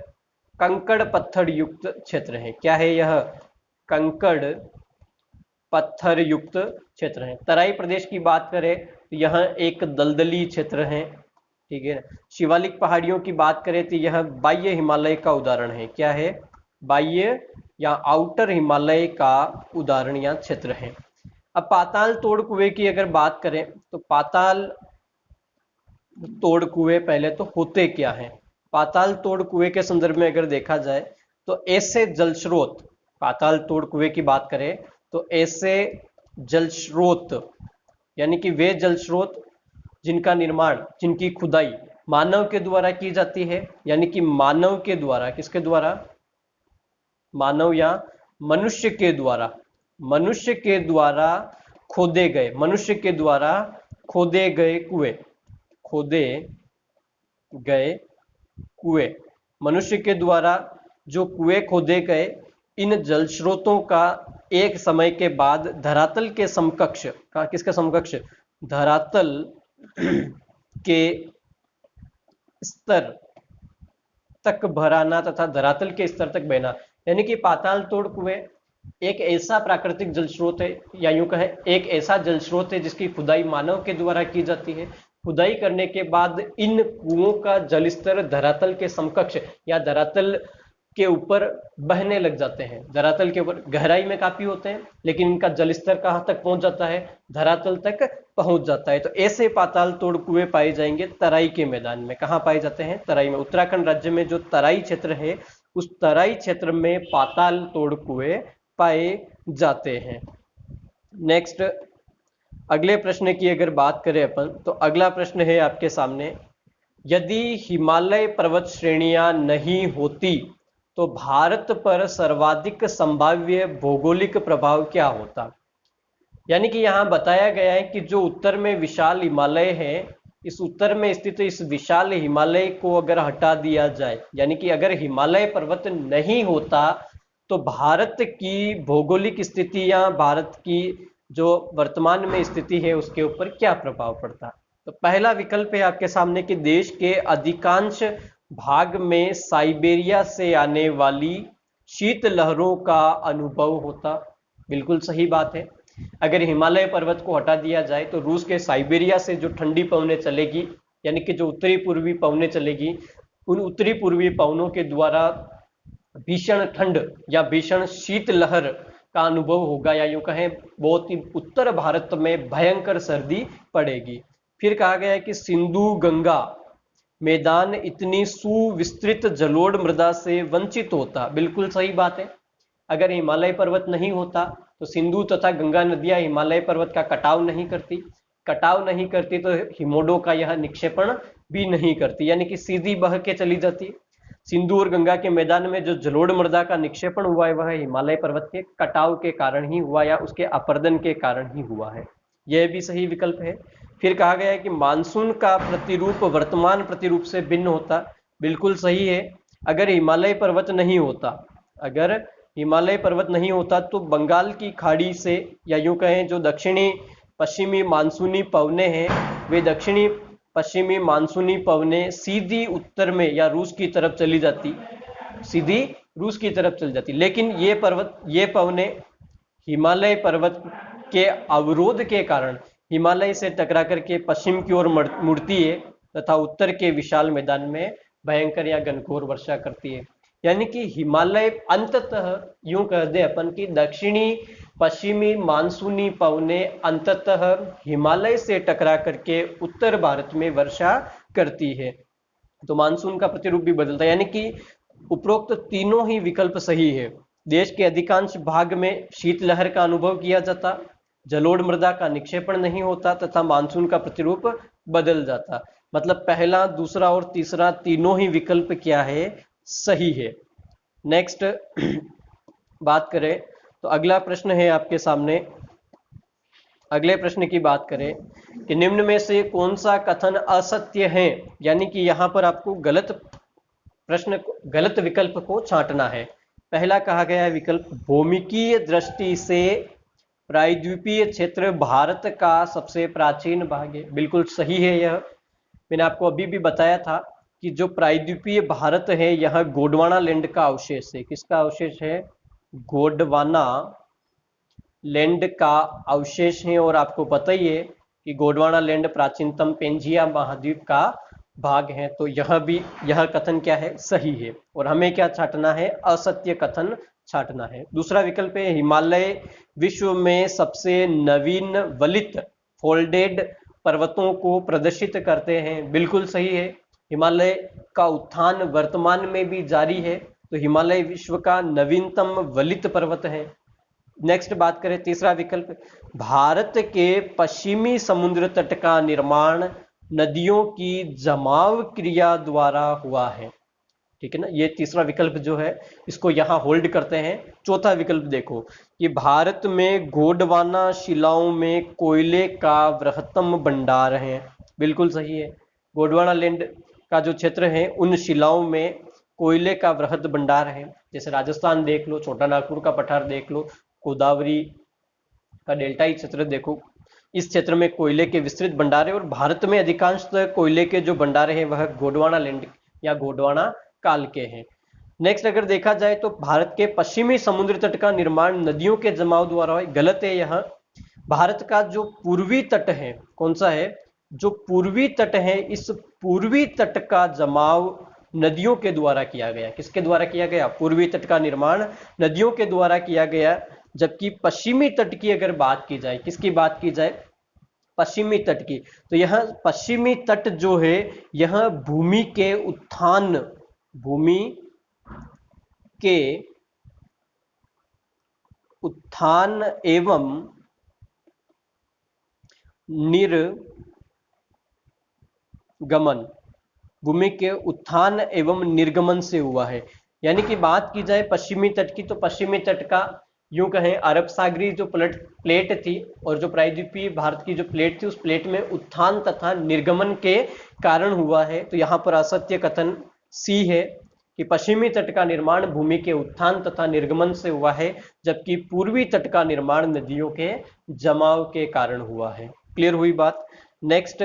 [SPEAKER 1] कंकड़ पत्थर युक्त क्षेत्र है। क्या है यह? कंकड़ पत्थर युक्त क्षेत्र है। तराई प्रदेश की बात करें तो यह एक दलदली क्षेत्र है। ठीक है। शिवालिक पहाड़ियों की बात करें तो यह बाह्य हिमालय का उदाहरण है। क्या है? बाह्य या आउटर हिमालय का उदाहरण या क्षेत्र है। अब पाताल तोड़ कुएं की अगर बात करें तो पाताल तोड़ कुएं पहले तो होते क्या हैं? पाताल तोड़ कुएं के संदर्भ में अगर देखा जाए तो ऐसे जल स्रोत, पाताल तोड़ कुएं की बात करें तो ऐसे जल स्रोत यानी कि वे जल स्रोत जिनका निर्माण, जिनकी खुदाई मानव के द्वारा की जाती है। यानी कि मानव के द्वारा, किसके द्वारा? मानव या मनुष्य के द्वारा खोदे गए कुएं, मनुष्य के द्वारा जो कुएं खोदे गए, इन जल स्रोतों का एक समय के बाद धरातल के समकक्ष, किसके समकक्ष? धरातल के स्तर तक भराना तथा धरातल के स्तर तक बहना। यानी कि पाताल तोड़ कुएं एक ऐसा प्राकृतिक जल स्रोत है, या यूं कहें एक ऐसा जल स्रोत है जिसकी खुदाई मानव के द्वारा की जाती है। खुदाई करने के बाद इन कुओं का जल स्तर धरातल के समकक्ष या धरातल के ऊपर बहने लग जाते हैं, धरातल के ऊपर गहराई में काफी होते हैं, लेकिन इनका जलस्तर कहां तक पहुंच जाता है, धरातल तक पहुंच जाता है। तो ऐसे पाताल तोड़ कुएं पाए जाएंगे तराई के मैदान में। कहाँ पाए जाते हैं, तराई में। उत्तराखंड राज्य में जो तराई क्षेत्र है, उस तराई क्षेत्र में पाताल तोड़ कुएं पाए जाते हैं। नेक्स्ट, अगले प्रश्न की अगर बात करें अपन, तो अगला प्रश्न है आपके सामने, यदि हिमालय पर्वत श्रेणियां नहीं होती तो भारत पर सर्वाधिक संभाव्य भौगोलिक प्रभाव क्या होता। यानी कि यहां बताया गया है कि जो उत्तर में विशाल हिमालय है, इस उत्तर में स्थित इस विशाल हिमालय को अगर हटा दिया जाए, यानी कि अगर हिमालय पर्वत नहीं होता तो भारत की भौगोलिक स्थिति या भारत की जो वर्तमान में स्थिति है उसके ऊपर क्या प्रभाव पड़ता। तो पहला विकल्प है आपके सामने कि देश के अधिकांश भाग में साइबेरिया से आने वाली शीत लहरों का अनुभव होता। बिल्कुल सही बात है। अगर हिमालय पर्वत को हटा दिया जाए तो रूस के साइबेरिया से जो ठंडी पवनें चलेगी, यानी कि जो उत्तरी पूर्वी पवनें चलेगी, उन उत्तरी पूर्वी पवनों के द्वारा भीषण ठंड या भीषण शीत लहर का अनुभव होगा, या यूं कहें बहुत ही उत्तर भारत में भयंकर सर्दी पड़ेगी। फिर कहा गया है कि सिंधु गंगा मैदान इतनी सुविस्तृत जलोढ़ मृदा से वंचित होता। बिल्कुल सही बात है। अगर हिमालय पर्वत नहीं होता तो सिंधु तथा गंगा नदियां हिमालय पर्वत का कटाव नहीं करती, कटाव नहीं करती तो हिमोडो का यह निक्षेपण भी नहीं करती, यानी कि सीधी बह के चली जाती। सिंधु और गंगा के मैदान में जो जलोढ़ मृदा का निक्षेपण हुआ है वह हिमालय पर्वत के कटाव के कारण ही हुआ या उसके अपर्दन के कारण ही हुआ है। यह भी सही विकल्प है। फिर कहा गया है कि मानसून का प्रतिरूप वर्तमान प्रतिरूप से भिन्न होता। बिल्कुल सही है। अगर हिमालय पर्वत नहीं होता, अगर हिमालय पर्वत नहीं होता तो बंगाल की खाड़ी से, या यूं कहें जो दक्षिणी पश्चिमी मानसूनी पवने हैं, वे दक्षिणी पश्चिमी मानसूनी पवने सीधी उत्तर में या रूस की तरफ चली जाती, सीधी रूस की तरफ चली जाती। लेकिन ये पवने हिमालय पर्वत के अवरोध के कारण हिमालय से टकरा करके पश्चिम की ओर मुड़ती है तथा उत्तर के विशाल मैदान में भयंकर या घनघोर वर्षा करती है। यानी कि हिमालय अंततः यूं कह दे अपन की दक्षिणी पश्चिमी मानसूनी पवने अंततः हिमालय से टकरा करके उत्तर भारत में वर्षा करती है। तो मानसून का प्रतिरूप भी बदलता है। यानी कि उपरोक्त तीनों ही विकल्प सही है। देश के अधिकांश भाग में शीतलहर का अनुभव किया जाता, जलोढ़ मृदा का निक्षेपण नहीं होता तथा मानसून का प्रतिरूप बदल जाता। मतलब पहला, दूसरा और तीसरा तीनों ही विकल्प क्या है, सही है। नेक्स्ट बात करें तो अगला प्रश्न है आपके सामने। अगले प्रश्न की बात करें कि निम्न में से कौन सा कथन असत्य है। यानी कि यहां पर आपको गलत विकल्प को छांटना है। पहला कहा गया है विकल्प, भौमिकीय दृष्टि से प्रायद्वीपीय क्षेत्र भारत का सबसे प्राचीन भाग है। बिल्कुल सही है। यह मैंने आपको अभी भी बताया था कि जो प्रायद्वीपीय भारत है, यह गोंडवाना लैंड का अवशेष है। किसका अवशेष है, गोंडवाना लैंड का अवशेष है। और आपको पता ही है कि गोंडवाना लैंड प्राचीनतम पेंजिया महाद्वीप का भाग है। तो यह कथन क्या है, सही है। और हमें क्या छांटना है, असत्य कथन छांटना है। दूसरा विकल्प है, हिमालय विश्व में सबसे नवीन वलित फोल्डेड पर्वतों को प्रदर्शित करते हैं। बिल्कुल सही है। हिमालय का उत्थान वर्तमान में भी जारी है, तो हिमालय विश्व का नवीनतम वलित पर्वत है। नेक्स्ट बात करें, तीसरा विकल्प, भारत के पश्चिमी समुद्र तट का निर्माण नदियों की जमाव क्रिया द्वारा हुआ है। ठीक है ना। ये तीसरा विकल्प जो है इसको यहां होल्ड करते हैं। चौथा विकल्प देखो कि भारत में गोंडवाना शिलाओं में कोयले का बृहत्तम भंडार है। बिल्कुल सही है। गोंडवाना लैंड का जो क्षेत्र है उन शिलाओं में कोयले का बृहद भंडार है। जैसे राजस्थान देख लो, छोटा नागपुर का पठार देख लो, गोदावरी का डेल्टाई क्षेत्र देखो, इस क्षेत्र में कोयले के विस्तृत भंडार है। और भारत में अधिकांश कोयले के जो भंडार हैं वह गोंडवाना लैंड या गोंडवाना काल के हैं। नेक्स्ट अगर देखा जाए तो भारत के पश्चिमी समुद्र तट का निर्माण नदियों के जमाव द्वारा है। गलत है। यह भारत का जो पूर्वी तट है, कौन सा है, जो पूर्वी तट है, इस पूर्वी तट का जमाव नदियों के द्वारा किया गया। किसके द्वारा किया गया? पूर्वी तट का निर्माण नदियों के द्वारा किया गया। जबकि पश्चिमी तट की अगर बात की जाए, किसकी बात की जाए? पश्चिमी तट की, तो यह पश्चिमी तट जो है यह भूमि के उत्थान एवं निर्गमन, भूमि के उत्थान एवं निर्गमन से हुआ है। यानी कि बात की जाए पश्चिमी तट की, तो पश्चिमी तट का यूं कहें अरब सागरी जो प्लेट थी और जो प्रायद्वीपीय भारत की जो प्लेट थी, उस प्लेट में उत्थान तथा निर्गमन के कारण हुआ है। तो यहां पर असत्य कथन सी है कि पश्चिमी तट का निर्माण भूमि के उत्थान तथा निर्गमन से हुआ है, जबकि पूर्वी तट का निर्माण नदियों के जमाव के कारण हुआ है। क्लियर हुई बात? नेक्स्ट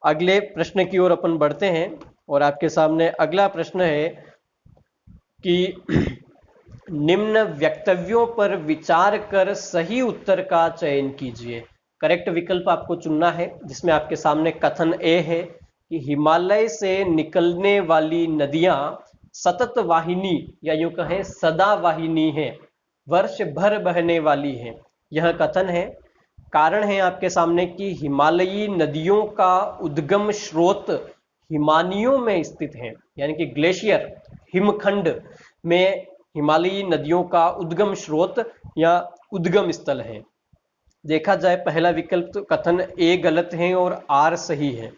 [SPEAKER 1] अगले प्रश्न की ओर अपन बढ़ते हैं और आपके सामने अगला प्रश्न है कि निम्न वक्तव्यों पर विचार कर सही उत्तर का चयन कीजिए। करेक्ट विकल्प आपको चुनना है, जिसमें आपके सामने कथन ए है कि हिमालय से निकलने वाली नदियां सतत वाहिनी या यूं कहें सदा वाहिनी है, वर्ष भर बहने वाली है। यह कथन है। कारण है आपके सामने कि हिमालयी नदियों का उद्गम स्रोत हिमानियों में स्थित है, यानी कि ग्लेशियर हिमखंड में हिमालयी नदियों का उद्गम स्रोत या उद्गम स्थल है। देखा जाए पहला विकल्प तो कथन ए गलत है और आर सही है।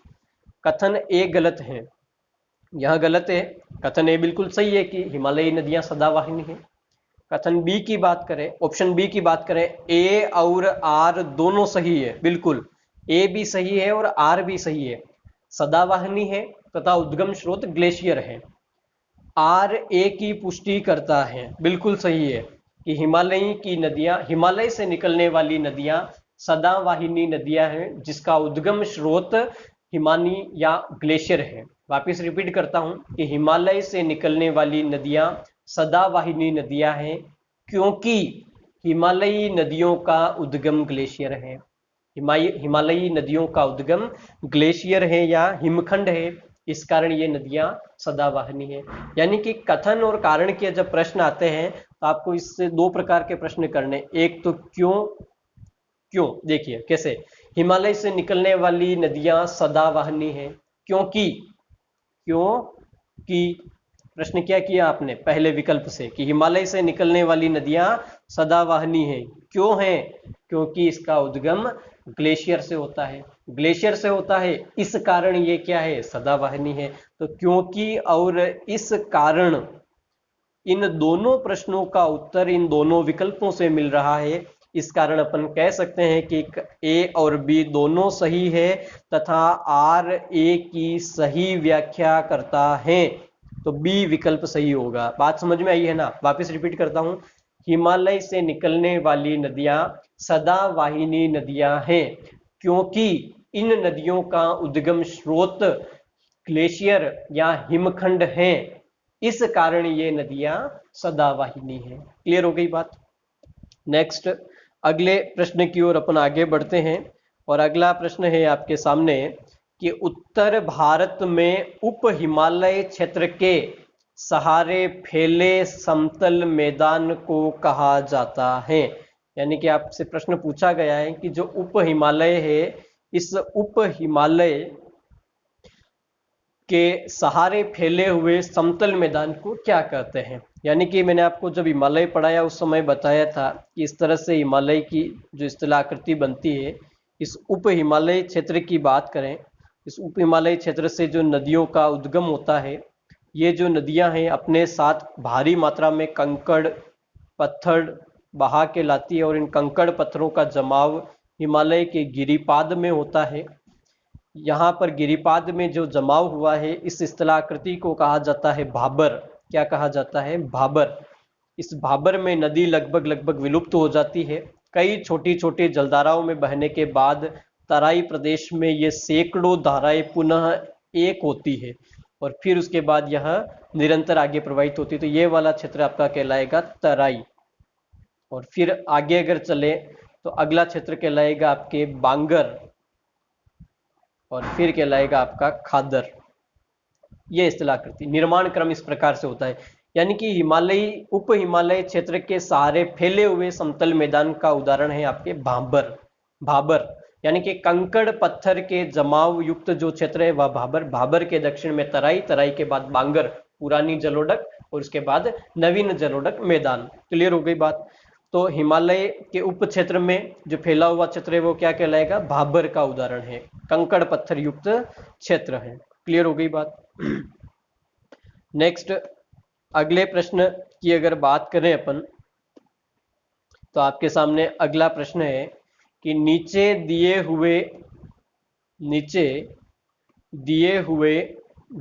[SPEAKER 1] कथन ए गलत है, यह गलत है। कथन ए बिल्कुल सही है कि हिमालयी नदियां सदावाहिनी है। कथन बी की बात करें, ऑप्शन बी की बात करें, ए और आर दोनों सही है। बिल्कुल ए भी सही है और आर भी सही है। सदावाहिनी है तथा उद्गम स्रोत ग्लेशियर है। आर ए की पुष्टि करता है, बिल्कुल सही है कि हिमालय की नदियां, हिमालय से निकलने वाली नदियां सदावाहिनी नदियां हैं, जिसका उद्गम स्रोत हिमानी या ग्लेशियर है। वापिस रिपीट करता हूं कि हिमालय से निकलने वाली नदियां सदावाहिनी नदियां हैं, क्योंकि हिमालयी नदियों का उद्गम ग्लेशियर है। हिमालयी नदियों का उद्गम ग्लेशियर है या हिमखंड है, इस कारण ये नदियां सदावाहिनी है। यानी कि कथन और कारण के जब प्रश्न आते हैं तो आपको इससे दो प्रकार के प्रश्न करने। एक तो क्यों देखिए कैसे, हिमालय से निकलने वाली नदियां सदावाहिनी है क्योंकि प्रश्न क्या किया आपने पहले विकल्प से कि हिमालय से निकलने वाली नदियां सदावाहिनी है। क्यों है? क्योंकि इसका उद्गम ग्लेशियर से होता है। ग्लेशियर से होता है, इस कारण ये क्या है? सदावाहिनी है। तो क्योंकि और इस कारण, इन दोनों प्रश्नों का उत्तर इन दोनों विकल्पों से मिल रहा है। इस कारण अपन कह सकते हैं कि ए और बी दोनों सही है तथा आर ए की सही व्याख्या करता है, तो बी विकल्प सही होगा। बात समझ में आई है ना? वापस रिपीट करता हूं, हिमालय से निकलने वाली नदियां सदावाहिनी नदियां हैं, क्योंकि इन नदियों का उद्गम स्रोत ग्लेशियर या हिमखंड है, इस कारण ये नदियां सदावाहिनी है। क्लियर हो गई बात? नेक्स्ट अगले प्रश्न की ओर अपन आगे बढ़ते हैं और अगला प्रश्न है आपके सामने कि उत्तर भारत में उप हिमालय क्षेत्र के सहारे फैले समतल मैदान को कहा जाता है। यानी कि आपसे प्रश्न पूछा गया है कि जो उप हिमालय है, इस उप हिमालय के सहारे फैले हुए समतल मैदान को क्या कहते हैं। यानी कि मैंने आपको जब हिमालय पढ़ाया उस समय बताया था कि इस तरह से हिमालय की जो इस्तिलाकृति बनती है। इस उप हिमालय क्षेत्र की बात करें, इस उप हिमालय क्षेत्र से जो नदियों का उद्गम होता है, ये जो नदियां हैं अपने साथ भारी मात्रा में कंकड़ पत्थर बहा के लाती है और इन कंकड़ पत्थरों का जमाव हिमालय के गिरिपाद में होता है। यहाँ पर गिरिपाद में जो जमाव हुआ है, इस स्थलाकृति को कहा जाता है भाबर। क्या कहा जाता है? भाबर। इस भाबर में नदी लगभग विलुप्त हो जाती है। कई छोटी छोटी जलधाराओं में बहने के बाद तराई प्रदेश में ये सैकड़ों धाराएं पुनः एक होती है और फिर उसके बाद यह निरंतर आगे प्रवाहित होती है। तो ये वाला क्षेत्र आपका कहलाएगा तराई। और फिर आगे अगर चले तो अगला क्षेत्र कहलाएगा आपके बांगर और फिर कहलाएगा आपका खादर। ये इस्तिलाकृति निर्माण क्रम इस प्रकार से होता है। यानी कि हिमालयी उप हिमालय क्षेत्र के सहारे फैले हुए समतल मैदान का उदाहरण है आपके भाबर। भाबर यानी कि कंकड़ पत्थर के जमाव युक्त जो क्षेत्र है वह भाबर। भाबर के दक्षिण में तराई, तराई के बाद बांगर पुरानी जलोढ़ और उसके बाद नवीन जलोढ़ मैदान। क्लियर हो गई बात। तो हिमालय के उप क्षेत्र में जो फैला हुआ क्षेत्र है वो क्या कहलाएगा? भाबर का उदाहरण है, कंकड़ पत्थर युक्त क्षेत्र है। क्लियर हो गई बात। नेक्स्ट अगले प्रश्न की अगर बात करें अपन, तो आपके सामने अगला प्रश्न है कि नीचे दिए हुए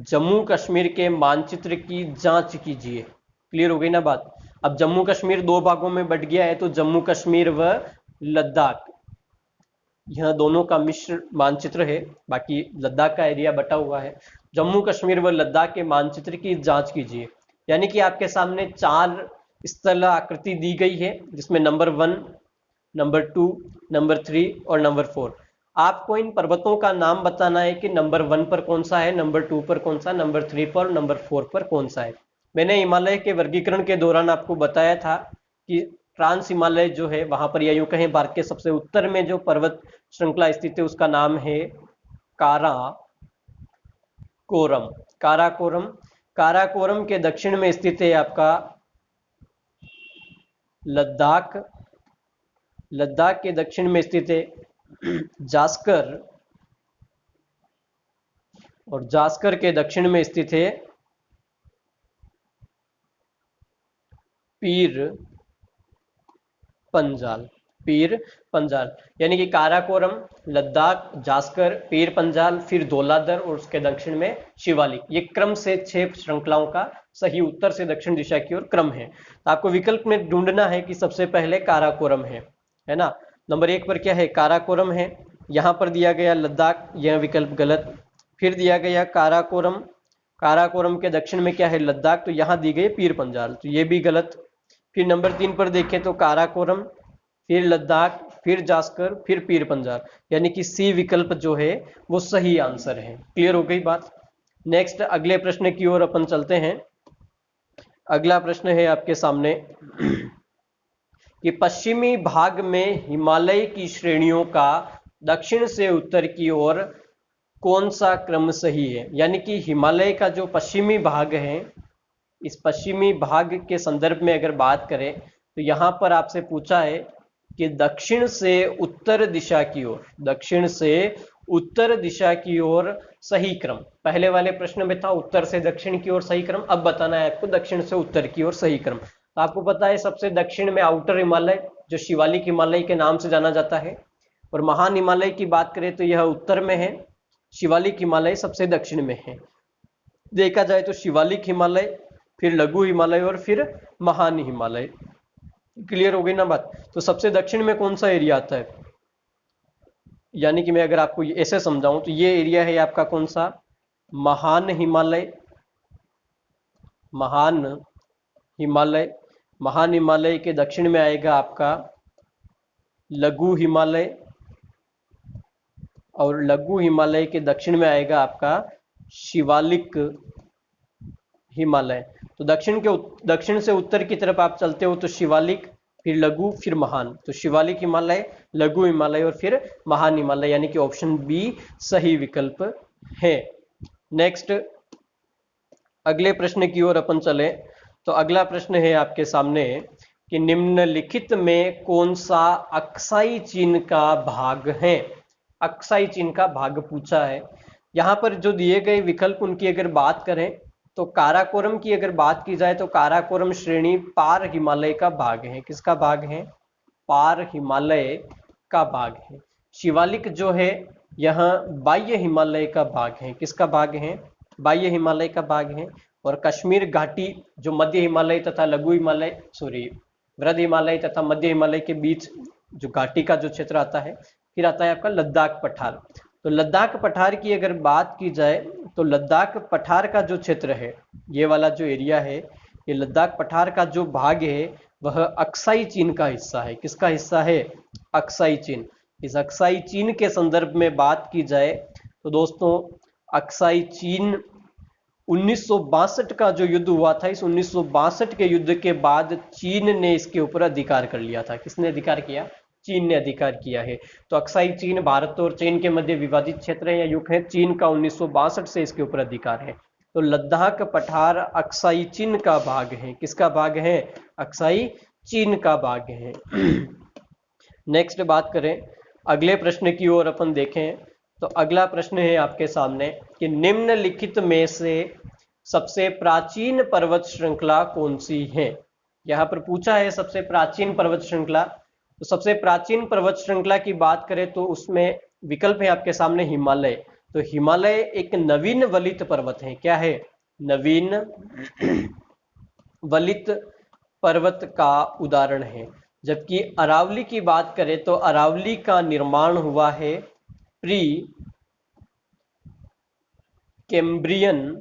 [SPEAKER 1] जम्मू कश्मीर के मानचित्र की जांच कीजिए। क्लियर हो गई ना बात। अब जम्मू कश्मीर दो भागों में बट गया है, तो जम्मू कश्मीर व लद्दाख, यह दोनों का मिश्र मानचित्र है, बाकी लद्दाख का एरिया बटा हुआ है। जम्मू कश्मीर व लद्दाख के मानचित्र की जांच कीजिए। यानी कि आपके सामने 4 स्थल आकृति दी गई है, जिसमें नंबर 1, नंबर 2, नंबर 3 और नंबर 4। आपको इन पर्वतों का नाम बताना है कि नंबर 1 पर कौन सा है, नंबर 2 पर कौन सा, नंबर 3 पर, नंबर 4 पर कौन सा है। मैंने हिमालय के वर्गीकरण के दौरान आपको बताया था कि ट्रांस हिमालय जो है वहां पर, या यूं कहें भारत के सबसे उत्तर में जो पर्वत श्रृंखला स्थित है उसका नाम है काराकोरम। काराकोरम काराकोरम के दक्षिण में स्थित है आपका लद्दाख। लद्दाख के दक्षिण में स्थित है जास्कर, और जास्कर के दक्षिण में स्थित है पीर पंजाल। पीर पंजाल यानी कि काराकोरम, लद्दाख, जास्कर, पीर पंजाल, फिर धौलाधर और उसके दक्षिण में शिवालिक। ये क्रम से 6 श्रृंखलाओं का सही उत्तर से दक्षिण दिशा की ओर क्रम है। तो आपको विकल्प में ढूंढना है कि सबसे पहले काराकोरम है ना। नंबर 1 पर क्या है? काराकोरम है। यहां पर दिया गया लद्दाख, यह विकल्प गलत। फिर दिया गया काराकोरम, काराकोरम के दक्षिण में क्या है? लद्दाख, तो यहां दी गई पीर पंजाल, तो ये भी गलत। फिर नंबर 3 पर देखें तो काराकोरम, फिर लद्दाख, फिर जास्कर, फिर पीर पंजाल, यानी कि सी विकल्प जो है वो सही आंसर है। क्लियर हो गई बात। नेक्स्ट अगले प्रश्न की ओर अपन चलते हैं। अगला प्रश्न है आपके सामने कि पश्चिमी भाग में हिमालय की श्रेणियों का दक्षिण से उत्तर की ओर कौन सा क्रम सही है। यानी कि हिमालय का जो पश्चिमी भाग है, इस पश्चिमी भाग के संदर्भ में अगर बात करें तो यहां पर आपसे पूछा है कि दक्षिण से उत्तर दिशा की ओर, दक्षिण से उत्तर दिशा की ओर सही क्रम। पहले वाले प्रश्न में था उत्तर से दक्षिण की ओर सही क्रम, अब बताना है आपको दक्षिण से उत्तर की ओर सही क्रम। तो आपको पता है सबसे दक्षिण में आउटर हिमालय जो शिवालिक हिमालय के नाम से जाना जाता है, और महान हिमालय की बात करें तो यह उत्तर में है, शिवालिक हिमालय सबसे दक्षिण में है। देखा जाए तो शिवालिक हिमालय, फिर लघु हिमालय और फिर महान हिमालय। क्लियर हो गई ना बात। तो सबसे दक्षिण में कौन सा एरिया आता है? यानी कि मैं अगर आपको ऐसे समझाऊं तो ये एरिया है आपका कौन सा? महान हिमालय। महान हिमालय, महान हिमालय के दक्षिण में आएगा आपका लघु हिमालय, और लघु हिमालय के दक्षिण में आएगा आपका शिवालिक हिमालय। तो दक्षिण से उत्तर की तरफ आप चलते हो तो शिवालिक, फिर लघु, फिर महान। तो शिवालिक हिमालय, लघु हिमालय और फिर महान हिमालय, यानी कि ऑप्शन बी सही विकल्प है। नेक्स्ट अगले प्रश्न की ओर अपन चले, तो अगला प्रश्न है आपके सामने कि निम्नलिखित में कौन सा अक्साई चीन का भाग है। अक्साई चीन का भाग पूछा है। यहां पर जो दिए गए विकल्प उनकी अगर बात करें तो काराकोरम की अगर बात की जाए तो काराकोरम श्रेणी पार हिमालय का भाग है। किसका भाग है? पार हिमालय का भाग है। शिवालिक जो है यह बाह्य हिमालय का भाग है। किसका भाग है? बाह्य हिमालय का भाग है। और कश्मीर घाटी जो मध्य हिमालय तथा लघु हिमालय वृद्ध हिमालय तथा मध्य हिमालय के बीच जो घाटी का जो क्षेत्र आता है, फिर आता है आपका लद्दाख पठार। तो लद्दाख पठार की अगर बात की जाए तो लद्दाख पठार का जो क्षेत्र है, ये वाला जो एरिया है, ये लद्दाख पठार का जो भाग है वह अक्साई चीन का हिस्सा है। किसका हिस्सा है? अक्साई चीन। इस अक्साई चीन के संदर्भ में बात की जाए तो दोस्तों अक्साई चीन 1962 का जो युद्ध हुआ था, इस 1962 के युद्ध के बाद चीन ने इसके ऊपर अधिकार कर लिया था। किसने अधिकार किया? चीन ने अधिकार किया है। तो अक्साई चीन भारत और चीन के मध्य विवादित क्षेत्र है या युग है, चीन का 1962 से इसके ऊपर अधिकार है। तो लद्दाख पठार अक्साई चीन का भाग है। किसका भाग है? अक्साई चीन का भाग है। नेक्स्ट बात करें अगले प्रश्न की ओर अपन देखें, तो अगला प्रश्न है आपके सामने कि निम्नलिखित में से सबसे प्राचीन पर्वत श्रृंखला कौन सी है। यहां पर पूछा है सबसे प्राचीन पर्वत श्रृंखला। तो सबसे प्राचीन पर्वत श्रृंखला की बात करें तो उसमें विकल्प है आपके सामने हिमालय। तो हिमालय एक नवीन वलित पर्वत है। क्या है? नवीन वलित पर्वत का उदाहरण है। जबकि अरावली की बात करें तो अरावली का निर्माण हुआ है प्री कैम्ब्रियन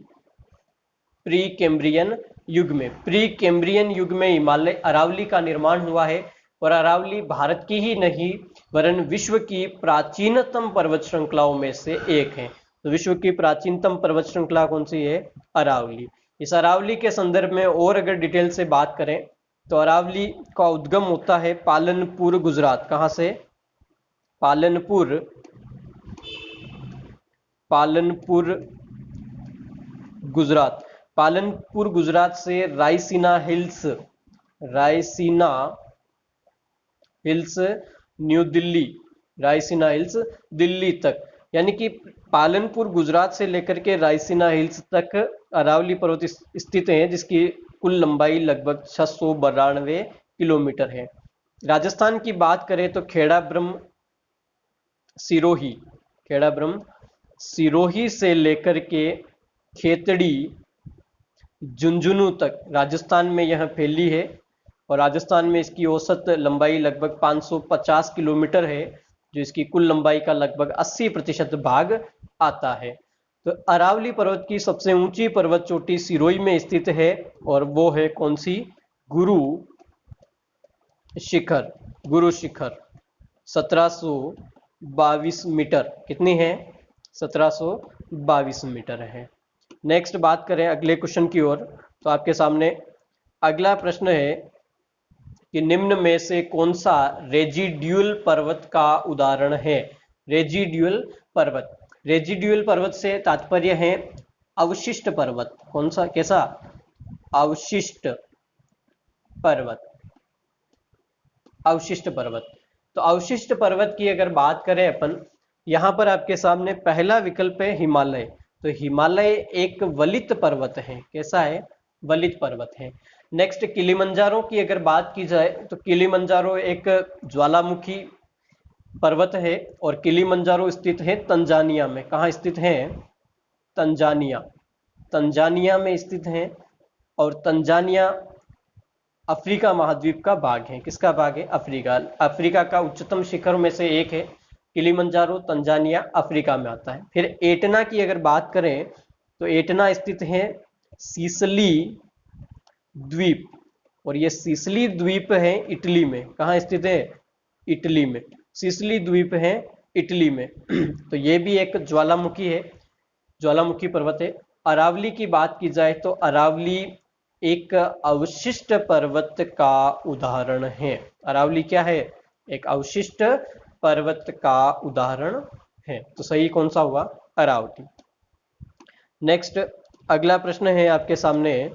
[SPEAKER 1] युग में। प्री कैम्ब्रियन युग में हिमालय अरावली का निर्माण हुआ है। और अरावली भारत की ही नहीं वरन विश्व की प्राचीनतम पर्वत श्रृंखलाओं में से एक है। तो विश्व की प्राचीनतम पर्वत श्रृंखला कौन सी है? अरावली। इस अरावली के संदर्भ में और अगर डिटेल से बात करें तो अरावली का उद्गम होता है पालनपुर गुजरात। कहां से? पालनपुर गुजरात। पालनपुर गुजरात से Raisina hills new Delhi, Raisina hills Delhi तक, यानी कि पालनपुर गुजरात से लेकर के रायसीना हिल्स तक अरावली पर्वत स्थित है, जिसकी कुल लंबाई लगभग 692 किलोमीटर है। राजस्थान की बात करें तो खेड़ा ब्रह्म सिरोही से लेकर के खेतड़ी झुंझुनू तक राजस्थान में यह फैली है। और राजस्थान में इसकी औसत लंबाई लगभग 550 किलोमीटर है, जो इसकी कुल लंबाई का लगभग 80% भाग आता है। तो अरावली पर्वत की सबसे ऊंची पर्वत चोटी सिरोही में स्थित है और वो है कौन सी? गुरु शिखर 1722 मीटर। कितनी है? 1722 मीटर है। नेक्स्ट बात करें अगले क्वेश्चन की ओर, तो आपके सामने अगला प्रश्न है कि निम्न में से कौन सा रेजिड्यूल पर्वत का उदाहरण है? रेजिड्यूल पर्वत से तात्पर्य है अवशिष्ट पर्वत। कौन सा? कैसा? अवशिष्ट पर्वत। तो अवशिष्ट पर्वत की अगर बात करें अपन, यहां पर आपके सामने पहला विकल्प है हिमालय। तो हिमालय एक वलित पर्वत है। कैसा है? वलित पर्वत है। नेक्स्ट किलिमंजारो की अगर बात की जाए तो किलिमंजारो एक ज्वालामुखी पर्वत है और किलिमंजारो स्थित है तंजानिया में। कहाँ स्थित है? तंजानिया में स्थित है। और तंजानिया अफ्रीका महाद्वीप का भाग है। किसका भाग है? अफ्रीका का उच्चतम शिखरों में से एक है किलिमंजारो। तंजानिया अफ्रीका में आता है। फिर एटना की अगर बात करें तो एटना स्थित है सीसली द्वीप, और ये सीसली द्वीप है इटली में। कहाँ स्थित है? इटली में। सीसली द्वीप है इटली में। तो ये भी एक ज्वालामुखी पर्वत है। अरावली की बात की जाए तो अरावली एक अवशिष्ट पर्वत का उदाहरण है। अरावली क्या है? एक अवशिष्ट पर्वत का उदाहरण है। तो सही कौन सा हुआ? अरावली। नेक्स्ट अगला प्रश्न है आपके सामने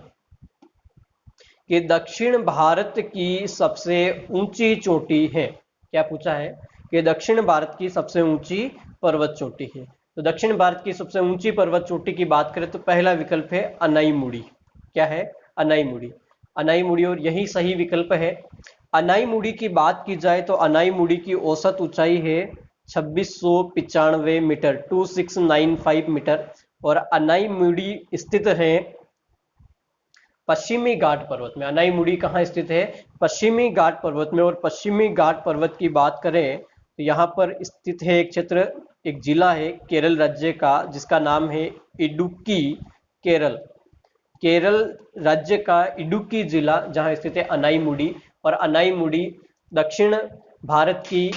[SPEAKER 1] कि दक्षिण भारत की सबसे ऊंची चोटी है। क्या पूछा है? कि दक्षिण भारत की सबसे ऊंची पर्वत चोटी है। तो दक्षिण भारत की सबसे ऊंची पर्वत चोटी की बात करें तो पहला विकल्प है अनाईमुड़ी। क्या है? अनाईमुड़ी, और यही सही विकल्प है। अनाईमुड़ी की बात की जाए तो अनाईमुड़ी की औसत ऊंचाई है 2695 मीटर, 2695 मीटर। और अनाईमुड़ी स्थित है पश्चिमी घाट पर्वत में। अनाईमुड़ी कहाँ स्थित है? पश्चिमी घाट पर्वत में। और पश्चिमी घाट पर्वत की बात करें तो यहाँ पर स्थित है एक क्षेत्र, एक जिला है केरल राज्य का, जिसका नाम है इडुक्की। केरल राज्य का इडुक्की जिला, जहां स्थित है अनाईमुड़ी। और अनाईमुड़ी दक्षिण भारत की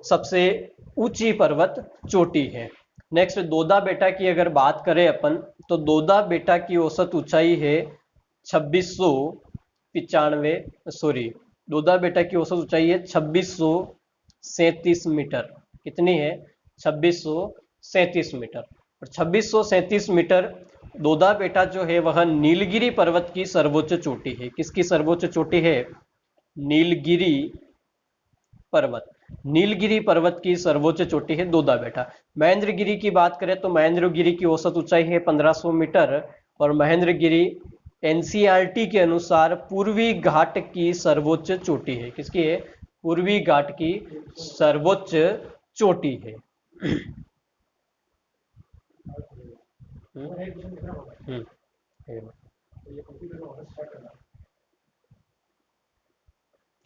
[SPEAKER 1] सबसे ऊंची पर्वत चोटी है। नेक्स्ट दोदा बेटा की अगर बात करें अपन, तो दोदा बेटा की औसत ऊंचाई है 2695, सॉरी, दोदा बेटा की औसत ऊंचाई है 2637 मीटर। कितनी है? 2637 मीटर। और 2637 मीटर दोदा बेटा जो है वह नीलगिरी पर्वत की सर्वोच्च चोटी है। किसकी सर्वोच्च चोटी है? नीलगिरी पर्वत। नीलगिरी पर्वत की सर्वोच्च चोटी है दोदा बेटा। महेंद्रगिरी की बात करें तो महेंद्रगिरी की औसत ऊंचाई है 1500 मीटर। और महेंद्रगिरी एनसीईआरटी के अनुसार पूर्वी घाट की सर्वोच्च चोटी है। किसकी है? पूर्वी घाट की सर्वोच्च चोटी है। हम्म,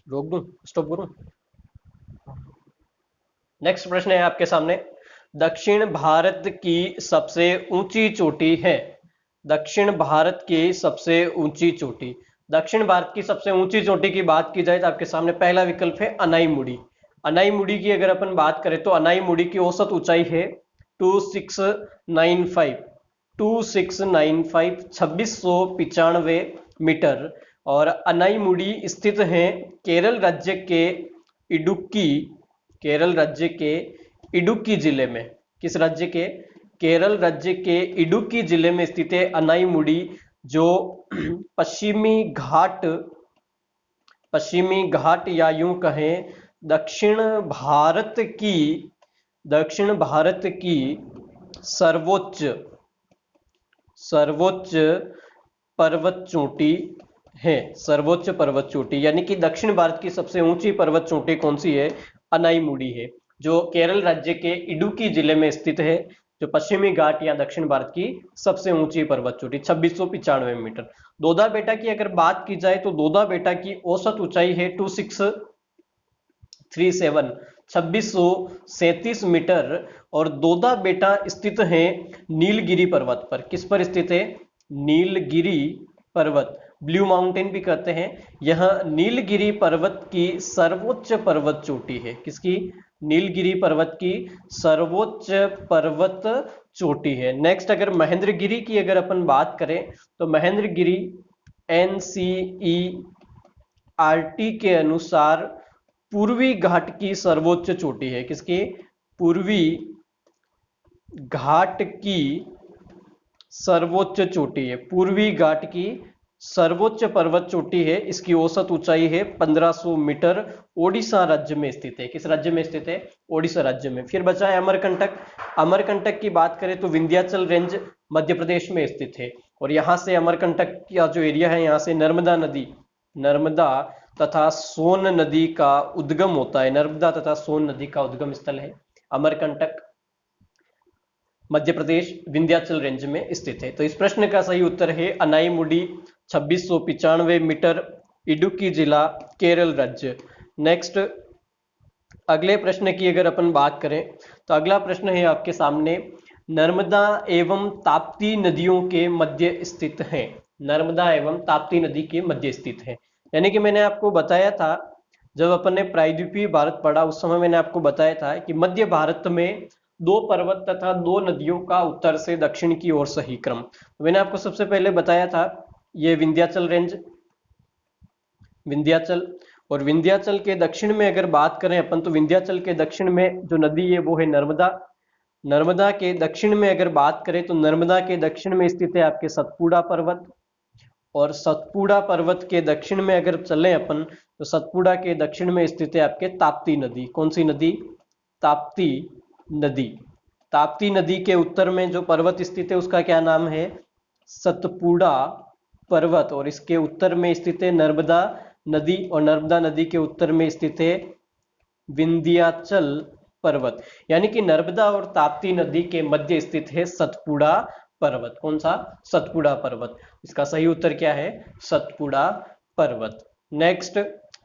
[SPEAKER 1] रोक दूं? स्टॉप करूं? नेक्स्ट प्रश्न है आपके सामने, दक्षिण भारत की सबसे ऊंची चोटी है। दक्षिण भारत की सबसे ऊंची चोटी। दक्षिण भारत की सबसे ऊंची चोटी की बात की जाए तो आपके सामने पहला विकल्प है अनाईमुड़ी। अनाईमुड़ी की अगर अपन बात करें तो अनाईमुड़ी की औसत ऊंचाई है 2695, 2695 और अनाईमुड़ी स्थित है केरल राज्य के इडुक्की, केरल राज्य के इडुक्की जिले में। किस राज्य के? केरल राज्य के इडुक्की जिले में स्थित है अनाईमुड़ी, जो पश्चिमी घाट, पश्चिमी घाट या यूं कहें दक्षिण भारत की, दक्षिण भारत की सर्वोच्च, सर्वोच्च पर्वत चोटी है। सर्वोच्च पर्वत चोटी, यानी कि दक्षिण भारत की सबसे ऊंची पर्वत चोटी कौन सी है? अनाईमुड़ी है, जो केरल राज्य के इडुक्की जिले में स्थित है, जो पश्चिमी घाट या दक्षिण भारत की सबसे ऊंची पर्वत चोटी 2695 मीटर। दोदा बेटा की अगर बात की जाए तो दोदा बेटा की औसत ऊंचाई है 2637, 2637 मीटर। और दोदा बेटा स्थित है नीलगिरी पर्वत पर। किस पर स्थित है? नीलगिरी पर्वत, ब्लू माउंटेन भी कहते हैं। यह नीलगिरी पर्वत की सर्वोच्च पर्वत चोटी है। किसकी? नीलगिरी पर्वत की सर्वोच्च पर्वत चोटी है। नेक्स्ट अगर महेंद्रगिरी की अगर अपन बात करें तो महेंद्रगिरी एनसीईआरटी के अनुसार पूर्वी घाट की सर्वोच्च चोटी है। किसकी? पूर्वी घाट की सर्वोच्च चोटी है, पूर्वी घाट की सर्वोच्च पर्वत चोटी है। इसकी औसत ऊंचाई है 1500 मीटर। ओडिशा राज्य में स्थित है। किस राज्य में स्थित है? ओडिशा राज्य में। फिर बचा है अमरकंटक। अमरकंटक की बात करें तो विंध्याचल रेंज मध्य प्रदेश में स्थित है। और यहां से अमरकंटक का जो एरिया है, यहां से नर्मदा नदी, नर्मदा तथा सोन नदी का उद्गम होता है। नर्मदा तथा सोन नदी का उद्गम स्थल है अमरकंटक, मध्य प्रदेश विंध्याचल रेंज में स्थित है। तो इस प्रश्न का सही उत्तर है अनाईमुडी, 2695 मीटर, इडुक्की जिला, केरल राज्य। नेक्स्ट अगले प्रश्न की अगर अपन बात करें तो अगला प्रश्न है आपके सामने, नर्मदा एवं ताप्ती नदियों के मध्य स्थित है। नर्मदा एवं ताप्ती नदी के मध्य स्थित है। यानी कि मैंने आपको बताया था, जब अपन ने प्रायद्वीपीय भारत पढ़ा उस समय मैंने आपको बताया था कि मध्य भारत में दो पर्वत तथा दो नदियों का उत्तर से दक्षिण की ओर सही क्रम। तो मैंने आपको सबसे पहले बताया था ये विंध्याचल रेंज, विंध्याचल, और विंध्याचल के दक्षिण में अगर बात करें अपन तो विंध्याचल के दक्षिण में जो नदी है वो है नर्मदा। नर्मदा के दक्षिण में अगर बात करें तो नर्मदा के दक्षिण में स्थित है आपके सतपुड़ा पर्वत। और सतपुड़ा पर्वत के दक्षिण में अगर चलें अपन तो सतपुड़ा के दक्षिण में स्थित है आपके ताप्ती नदी। कौन सी नदी? ताप्ती नदी। ताप्ती नदी के उत्तर में जो पर्वत स्थित है उसका क्या नाम है? सतपुड़ा पर्वत। और इसके उत्तर में स्थित है नर्मदा नदी, और नर्मदा नदी के उत्तर में स्थित है विंध्याचल पर्वत। यानी कि नर्मदा और ताप्ती नदी के मध्य स्थित है सतपुड़ा पर्वत। कौन सा? सतपुड़ा पर्वत। इसका सही उत्तर क्या है? सतपुड़ा पर्वत। नेक्स्ट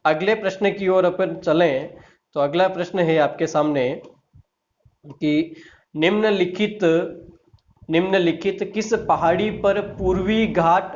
[SPEAKER 1] अगले प्रश्न की ओर अपन चलें तो अगला प्रश्न है आपके सामने कि निम्नलिखित, निम्नलिखित किस पहाड़ी पर पूर्वी घाट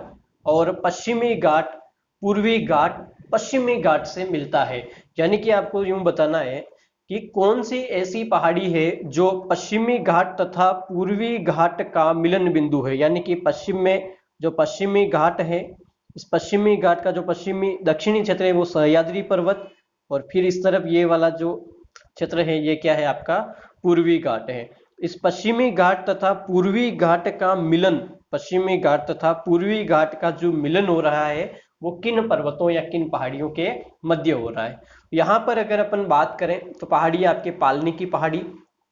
[SPEAKER 1] और पश्चिमी घाट, पूर्वी घाट पश्चिमी घाट से मिलता है? यानी कि आपको यूं बताना है कि कौन सी ऐसी पहाड़ी है जो पश्चिमी घाट तथा पूर्वी घाट का मिलन बिंदु है, यानी कि पश्चिम में जो पश्चिमी घाट है, इस पश्चिमी घाट का जो पश्चिमी दक्षिणी क्षेत्र है वो सह्याद्री पर्वत, और फिर इस तरफ ये वाला जो क्षेत्र है ये क्या है आपका पूर्वी घाट है। इस पश्चिमी घाट तथा पूर्वी घाट का मिलन, पश्चिमी घाट तथा पूर्वी घाट का जो मिलन हो रहा है वो किन पर्वतों या किन पहाड़ियों के मध्य हो रहा है। यहाँ पर अगर अपन बात करें तो पहाड़ी आपके पालनी की पहाड़ी,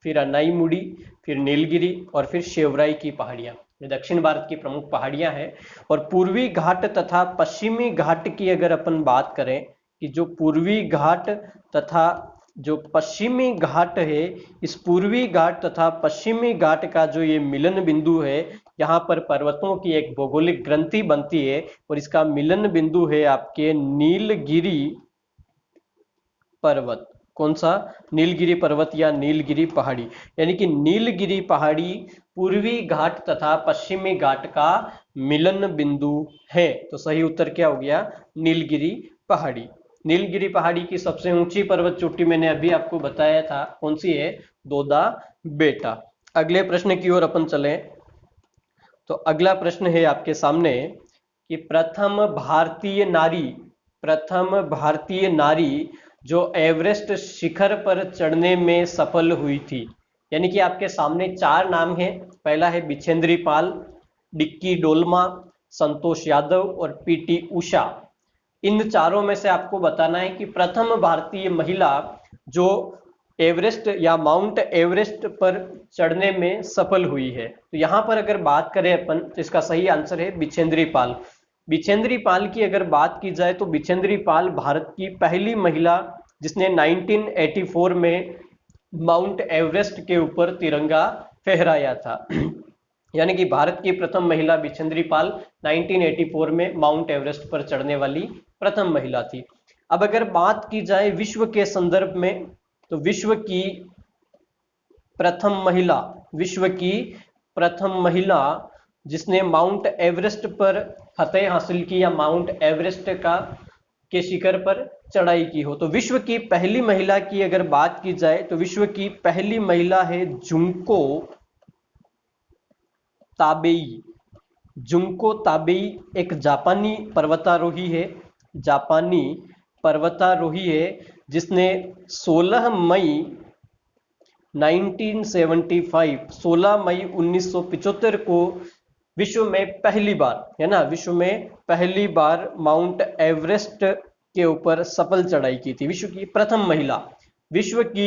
[SPEAKER 1] फिर अनाईमुड़ी, फिर नीलगिरी और फिर शेवराई की पहाड़ियाँ, ये दक्षिण भारत की प्रमुख पहाड़ियाँ हैं। और पूर्वी घाट तथा पश्चिमी घाट की अगर अपन बात करें कि जो पूर्वी घाट तथा जो पश्चिमी घाट है, इस पूर्वी घाट तथा पश्चिमी घाट का जो ये मिलन बिंदु है, यहाँ पर पर्वतों की एक भौगोलिक ग्रंथि बनती है और इसका मिलन बिंदु है आपके नीलगिरी पर्वत। कौन सा? नीलगिरी पर्वत या नीलगिरी पहाड़ी, यानी कि नीलगिरी पहाड़ी पूर्वी घाट तथा पश्चिमी घाट का मिलन बिंदु है। तो सही उत्तर क्या हो गया? नीलगिरी पहाड़ी। नीलगिरी पहाड़ी की सबसे ऊंची पर्वत चोटी मैंने अभी आपको बताया था, कौन सी है? दोदा बेटा। अगले प्रश्न की ओर अपन चले तो अगला प्रश्न है आपके सामने कि प्रथम भारतीय नारी जो एवरेस्ट शिखर पर चढ़ने में सफल हुई थी, यानी कि आपके सामने चार नाम हैं। पहला है बिछेंद्री पाल, डिक्की डोलमा, संतोष यादव और पीटी उषा। इन चारों में से आपको बताना है कि प्रथम भारतीय महिला जो एवरेस्ट या माउंट एवरेस्ट पर चढ़ने में सफल हुई है। तो यहाँ पर अगर बात करें अपन तो इसका सही आंसर है बिछेंद्री पाल। बिछेंद्री पाल की अगर बात की जाए तो बिछेंद्री पाल भारत की पहली महिला जिसने 1984 में माउंट एवरेस्ट के ऊपर तिरंगा फहराया था। यानी कि भारत की प्रथम महिला बिछेंद्री पाल 1984 में माउंट एवरेस्ट पर चढ़ने वाली प्रथम महिला थी। अब अगर बात की जाए विश्व के संदर्भ में तो विश्व की प्रथम महिला जिसने माउंट एवरेस्ट पर फतेह हासिल की या माउंट एवरेस्ट के शिखर पर चढ़ाई की हो, तो विश्व की पहली महिला की अगर बात की जाए तो विश्व की पहली महिला है जुंको ताबेई। जुंको ताबेई एक जापानी पर्वतारोही है जिसने 16 मई 1975 को विश्व में पहली बार माउंट एवरेस्ट के ऊपर सफल चढ़ाई की थी। विश्व की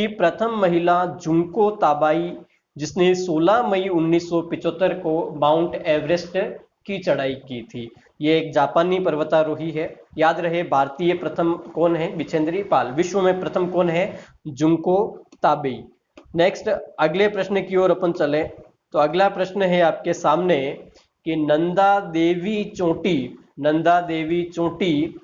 [SPEAKER 1] प्रथम महिला जुंको ताबाई जिसने 16 मई 1975 को माउंट एवरेस्ट की चढ़ाई की थी। ये एक जापानी पर्वतारोही है। याद रहे भारतीय प्रथम कौन है? बिछेंद्री पाल। विश्व में प्रथम कौन है? Junko Tabei. नेक्स्ट अगले प्रश्न की ओर अपन चले तो अगला प्रश्न है आपके सामने कि नंदा देवी चोटी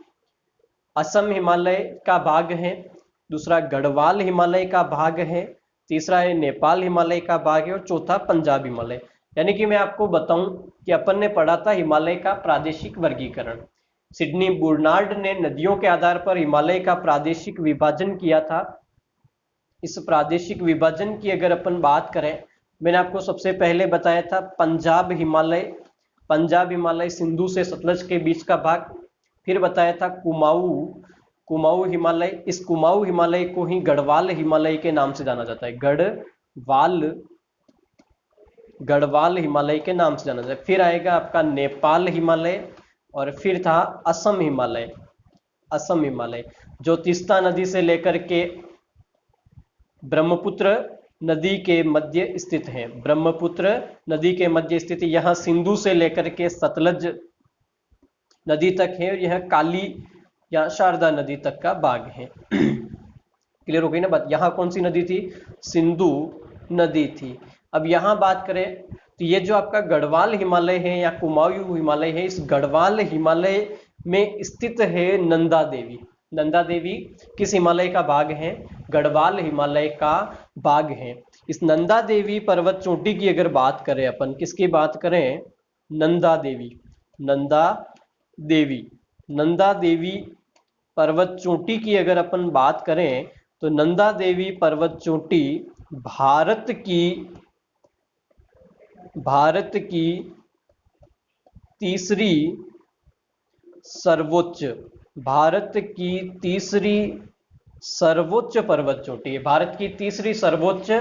[SPEAKER 1] असम हिमालय का भाग है, दूसरा गढ़वाल हिमालय का भाग है, तीसरा है नेपाल हिमालय का भाग है और चौथा पंजाब हिमालय। यानी कि मैं आपको बताऊं कि अपन ने पढ़ा था हिमालय का प्रादेशिक वर्गीकरण। सिडनी बुर्नार्ड ने नदियों के आधार पर हिमालय का प्रादेशिक विभाजन किया था। इस प्रादेशिक विभाजन की अगर अपन बात करें, मैंने आपको सबसे पहले बताया था पंजाब हिमालय सिंधु से सतलज के बीच का भाग। फिर बताया था कुमाऊं हिमालय। इस कुमाऊं हिमालय को ही गढ़वाल हिमालय के नाम से जाना जाता है। गढ़वाल हिमालय के नाम से जाना जाता है। फिर आएगा आपका नेपाल हिमालय और फिर था असम हिमालय जो तीस्ता नदी से लेकर के ब्रह्मपुत्र नदी के मध्य स्थित है। यहाँ सिंधु से लेकर के सतलज नदी तक है और यह काली या शारदा नदी तक का भाग है। क्लियर हो गई ना बात? यहाँ कौन सी नदी थी? सिंधु नदी थी। अब यहाँ बात करें तो ये जो आपका गढ़वाल हिमालय है या कुमाऊं हिमालय है, इस गढ़वाल हिमालय में स्थित है नंदा देवी किस हिमालय का भाग है? गढ़वाल हिमालय का भाग है। इस नंदा देवी पर्वत चोटी की अगर बात करें अपन, किसकी बात करें? नंदा देवी पर्वत चोटी की अगर अपन बात करें तो नंदा देवी पर्वत चोटी भारत की तीसरी सर्वोच्च भारत की तीसरी सर्वोच्च पर्वत चोटी है। भारत की तीसरी सर्वोच्च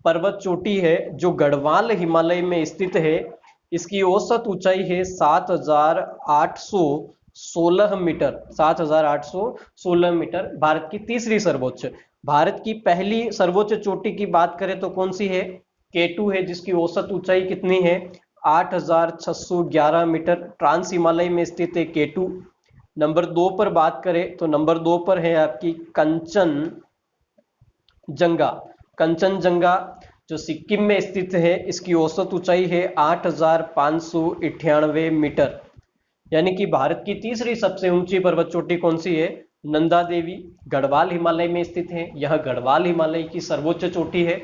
[SPEAKER 1] पर्वत चोटी है जो गढ़वाल हिमालय में स्थित है। इसकी औसत ऊंचाई है 7,816 मीटर। 7,816 मीटर भारत की तीसरी सर्वोच्च। भारत की पहली सर्वोच्च चोटी की बात करें तो कौन सी है? केटू है, जिसकी औसत ऊंचाई कितनी है? 8,611 मीटर। ट्रांस हिमालय में स्थित है केटू। नंबर 2 पर बात करें तो नंबर 2 पर है आपकी कंचनजंगा। कंचनजंगा जो सिक्किम में स्थित है, इसकी औसत ऊंचाई है 8,598 मीटर। यानी कि भारत की तीसरी सबसे ऊंची पर्वत चोटी कौन सी है? नंदा देवी, गढ़वाल हिमालय में स्थित है। यह गढ़वाल हिमालय की सर्वोच्च चोटी है।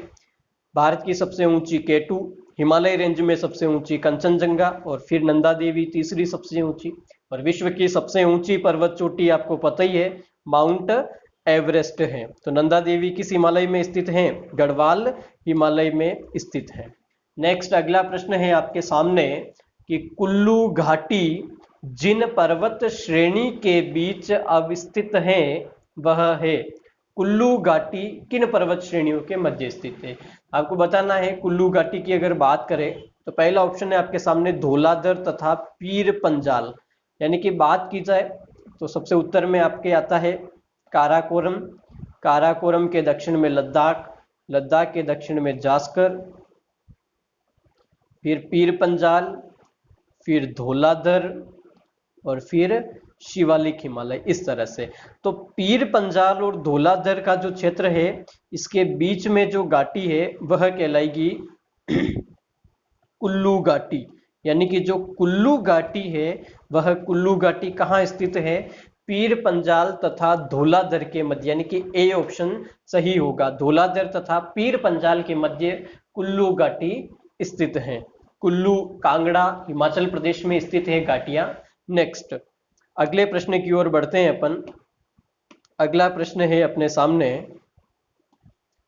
[SPEAKER 1] भारत की सबसे ऊंची केटू, हिमालय रेंज में सबसे ऊंची कंचनजंगा, और फिर नंदा देवी तीसरी सबसे ऊंची। और विश्व की सबसे ऊंची पर्वत चोटी आपको पता ही है, माउंट एवरेस्ट है। तो नंदा देवी किस हिमालय में स्थित है? गढ़वाल हिमालय में स्थित है। नेक्स्ट अगला प्रश्न है आपके सामने कि कुल्लू घाटी जिन पर्वत श्रेणी के बीच अवस्थित है वह है। कुल्लू घाटी किन पर्वत श्रेणियों के मध्य स्थित है? आपको बताना है। कुल्लू घाटी की अगर बात करें तो पहला ऑप्शन है आपके सामने धौलाधर तथा पीर पंजाल। यानी कि बात की जाए तो सबसे उत्तर में आपके आता है काराकोरम। काराकोरम के दक्षिण में लद्दाख, लद्दाख के दक्षिण में जास्कर, फिर पीर पंजाल, फिर धौलाधर, और फिर शिवालिक हिमालय, इस तरह से। तो पीर पंजाल और धौलाधर का जो क्षेत्र है, इसके बीच में जो घाटी है वह कहलाएगी कुल्लू घाटी। यानी कि जो कुल्लू घाटी है वह कुल्लू घाटी कहाँ स्थित है? पीर पंजाल तथा धौलाधर के मध्य। यानी कि ए ऑप्शन सही होगा। धौलाधर तथा पीर पंजाल के मध्य कुल्लू घाटी स्थित है। कुल्लू कांगड़ा हिमाचल प्रदेश में स्थित है घाटियां। नेक्स्ट अगले प्रश्न की ओर बढ़ते हैं अपन। अगला प्रश्न है अपने सामने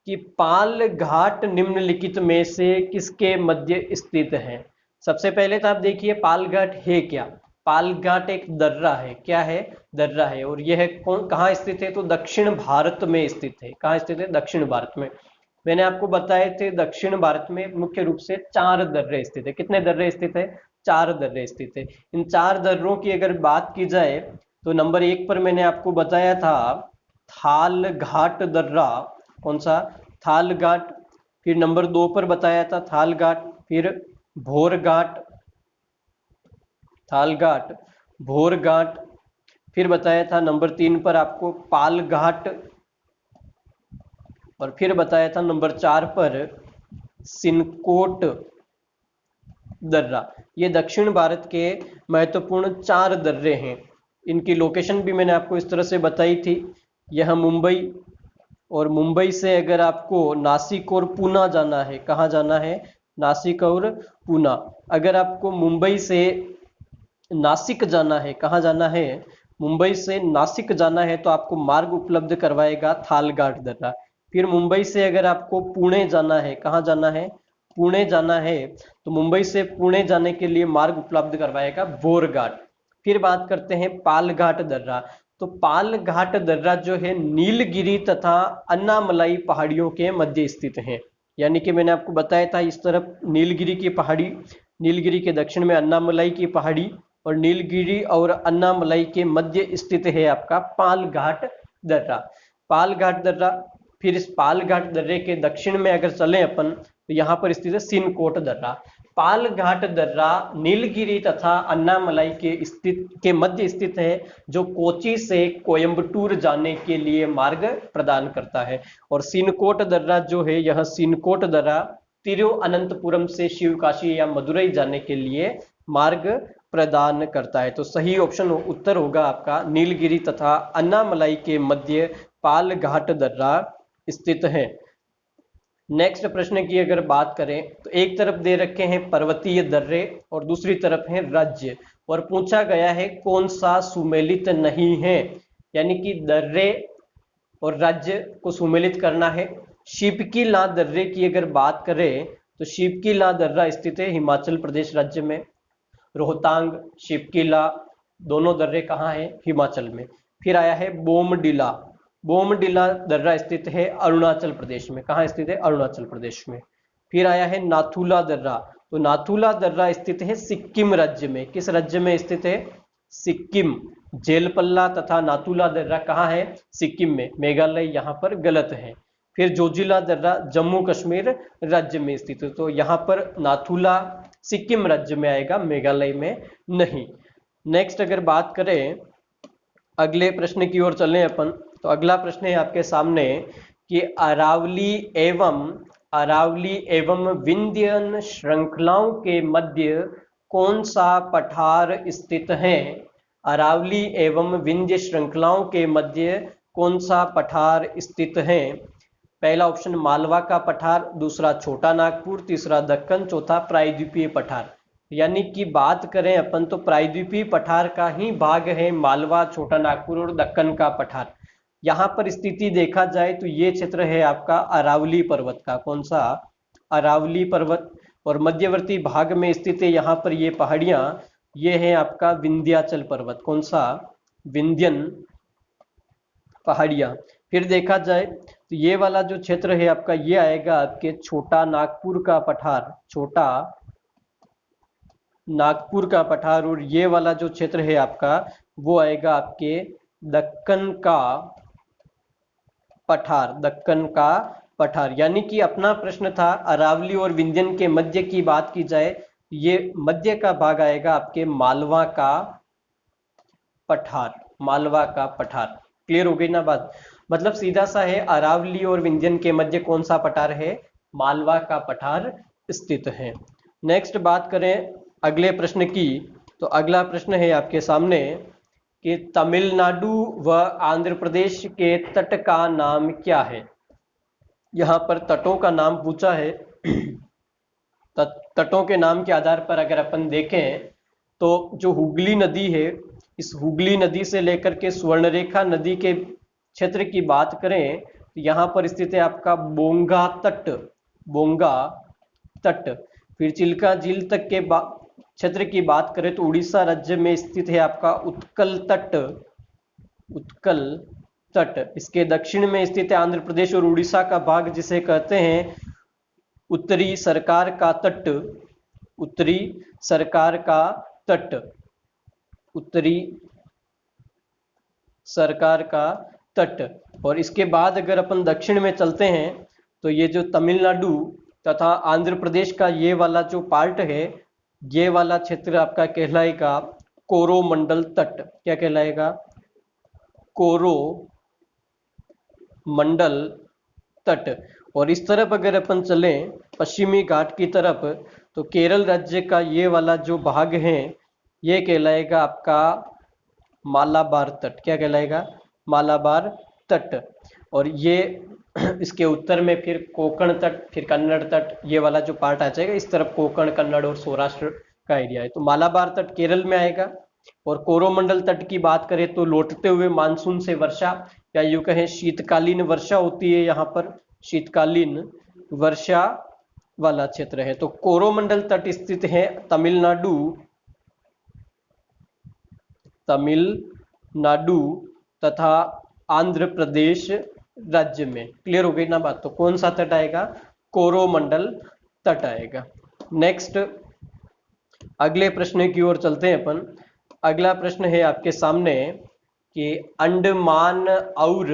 [SPEAKER 1] कि पाल घाट निम्नलिखित में से किसके मध्य स्थित है? सबसे पहले तो आप देखिए पाल घाट है क्या। पाल घाट एक दर्रा है। क्या है? दर्रा है। और यह कौन कहाँ स्थित है? तो दक्षिण भारत में स्थित है। कहाँ स्थित है? दक्षिण भारत में। मैंने आपको बताए थे दक्षिण भारत में मुख्य रूप से 4 दर्रे स्थित है। कितने दर्रे स्थित है? 4 दर्रे स्थित है। इन 4 दर्रों की अगर बात की जाए तो नंबर 1 पर मैंने आपको बताया था थाल घाट दर्रा। कौन सा? थाल घाट। फिर नंबर 2 पर बताया था थाल घाट, फिर भोर घाट, थाल घाट, भोर घाट। फिर बताया था नंबर 3 पर आपको पाल घाट, और फिर बताया था नंबर 4 पर सिनकोट दर्रा। ये दक्षिण भारत के महत्वपूर्ण 4 दर्रे हैं। इनकी लोकेशन भी मैंने आपको इस तरह से बताई थी। यह मुंबई, और मुंबई से अगर आपको नासिक और पूना जाना है, कहाँ जाना है? नासिक और पूना। अगर आपको मुंबई से नासिक जाना है, कहाँ जाना है? मुंबई से नासिक जाना है तो आपको मार्ग उपलब्ध करवाएगा थालघाट दर्रा। फिर मुंबई से अगर आपको पुणे जाना है, कहाँ जाना है? पुणे जाना है तो मुंबई से पुणे जाने के लिए मार्ग उपलब्ध करवाएगा बोरघाट। फिर बात करते हैं पालघाट दर्रा। तो पालघाट दर्रा जो है नीलगिरी तथा अन्नामलाई पहाड़ियों के मध्य स्थित है। यानी कि मैंने आपको बताया था इस तरफ नीलगिरी की पहाड़ी, नीलगिरी के दक्षिण में अन्नामलाई की पहाड़ी, और नीलगिरी और अन्नामलाई के मध्य स्थित है आपका पालघाट दर्रा। पालघाट दर्रा। फिर इस पालघाट दर्रे के दक्षिण में अगर चलें अपन तो यहाँ पर स्थित है सिनकोट दर्रा। पालघाट दर्रा नीलगिरी तथा अन्नामलाई के मध्य स्थित है, जो कोची से कोयम्बटूर जाने के लिए मार्ग प्रदान करता है। और सिनकोट दर्रा जो है, यह सिनकोट दर्रा तिरुअनंतपुरम से शिवकाशी या मदुरई जाने के लिए मार्ग प्रदान करता है। तो सही ऑप्शन उत्तर होगा आपका नीलगिरी तथा अन्नामलाई के मध्य पालघाट दर्रा स्थित है। नेक्स्ट प्रश्न की अगर बात करें तो एक तरफ दे रखे हैं पर्वतीय दर्रे और दूसरी तरफ है राज्य, और पूछा गया है कौन सा सुमेलित नहीं है। यानी कि दर्रे और राज्य को सुमेलित करना है। शिपकीला दर्रे की अगर बात करें तो शिपकीला दर्रा स्थित है हिमाचल प्रदेश राज्य में। रोहतांग, शिपकीला दोनों दर्रे कहाँ हैं? हिमाचल में। फिर आया है बोमडिला। बोमडिला दर्रा स्थित है अरुणाचल प्रदेश में। कहाँ स्थित है? अरुणाचल प्रदेश में। फिर आया है नाथुला दर्रा। तो नाथुला दर्रा स्थित है सिक्किम राज्य में। किस राज्य में स्थित है? सिक्किम। जेलपल्ला तथा नाथुला दर्रा कहाँ है? सिक्किम में। मेघालय यहाँ पर गलत है। फिर जोजिला दर्रा जम्मू कश्मीर राज्य में स्थित है। तो यहाँ पर नाथुला सिक्किम राज्य में आएगा, मेघालय में नहीं। नेक्स्ट अगर बात करें अगले प्रश्न की ओर चलें अपन, तो अगला प्रश्न है आपके सामने कि अरावली एवं विंध्यन श्रृंखलाओं के मध्य कौन सा पठार स्थित है? अरावली एवं विंध्य श्रृंखलाओं के मध्य कौन सा पठार स्थित है? पहला ऑप्शन मालवा का पठार, दूसरा छोटा नागपुर, तीसरा दक्कन, चौथा प्रायद्वीपीय पठार। यानी कि बात करें अपन तो प्रायद्वीपीय पठार का ही भाग है मालवा, छोटा नागपुर और दक्कन का पठार। यहाँ पर स्थिति देखा जाए तो ये क्षेत्र है आपका अरावली पर्वत का। कौन सा? अरावली पर्वत। और मध्यवर्ती भाग में स्थित है यहाँ पर ये पहाड़ियां, ये है आपका विंध्याचल पर्वत। कौन सा? विंध्यन पहाड़ियां। फिर देखा जाए तो ये वाला जो क्षेत्र है आपका ये आएगा आपके छोटा नागपुर का पठार, छोटा नागपुर का पठार। और ये वाला जो क्षेत्र है आपका वो आएगा आपके दक्कन का पठार, दक्कन का पठार। यानी कि अपना प्रश्न था अरावली और विंध्यन के मध्य की बात की जाए, ये मध्य का भाग आएगा आपके मालवा का पठार, मालवा का पठार। क्लियर हो गई ना बात? मतलब सीधा सा है, अरावली और विंध्यन के मध्य कौन सा पठार है? मालवा का पठार स्थित है। नेक्स्ट बात करें अगले प्रश्न की, तो अगला प्रश्न है आपके सामने कि तमिलनाडु व आंध्र प्रदेश के तट का नाम क्या है? यहाँ पर तटों का नाम पूछा है। तटों के नाम के आधार पर अगर अपन देखें तो जो हुगली नदी है, इस हुगली नदी से लेकर के स्वर्णरेखा नदी के क्षेत्र की बात करें तो यहाँ पर स्थित है आपका बोंगा तट, बोंगा तट। फिर चिल्का झील तक के क्षेत्र की बात करें तो उड़ीसा राज्य में स्थित है आपका उत्कल तट, उत्कल तट। इसके दक्षिण में स्थित है आंध्र प्रदेश और उड़ीसा का भाग जिसे कहते हैं उत्तरी सरकार का तट, उत्तरी सरकार का तट, उत्तरी सरकार का तट। और इसके बाद अगर अपन दक्षिण में चलते हैं तो ये जो तमिलनाडु तथा आंध्र प्रदेश का ये वाला जो पार्ट है, ये वाला क्षेत्र आपका कहलाएगा कोरोमंडल तट। क्या कहलाएगा? कोरोमंडल तट। और इस तरफ अगर अपन चलें पश्चिमी घाट की तरफ तो केरल राज्य का ये वाला जो भाग है ये कहलाएगा आपका मालाबार तट। क्या कहलाएगा? मालाबार तट। और ये इसके उत्तर में फिर कोंकण तट, फिर कन्नड़ तट, ये वाला जो पार्ट आ जाएगा इस तरफ कोंकण, कन्नड़ और सौराष्ट्र का एरिया है। तो मालाबार तट केरल में आएगा। और कोरोमंडल तट की बात करें तो लौटते हुए मानसून से वर्षा या यूं कहें शीतकालीन वर्षा होती है, यहाँ पर शीतकालीन वर्षा वाला क्षेत्र है। तो कोरोमंडल तट स्थित है तमिलनाडु, तमिलनाडु तथा आंध्र प्रदेश राज्य में। क्लियर हो गई ना बात? तो कौन सा तट आएगा? कोरोमंडल तट आएगा। नेक्स्ट अगले प्रश्न की ओर चलते हैं अपन। अगला प्रश्न है आपके सामने कि अंडमान और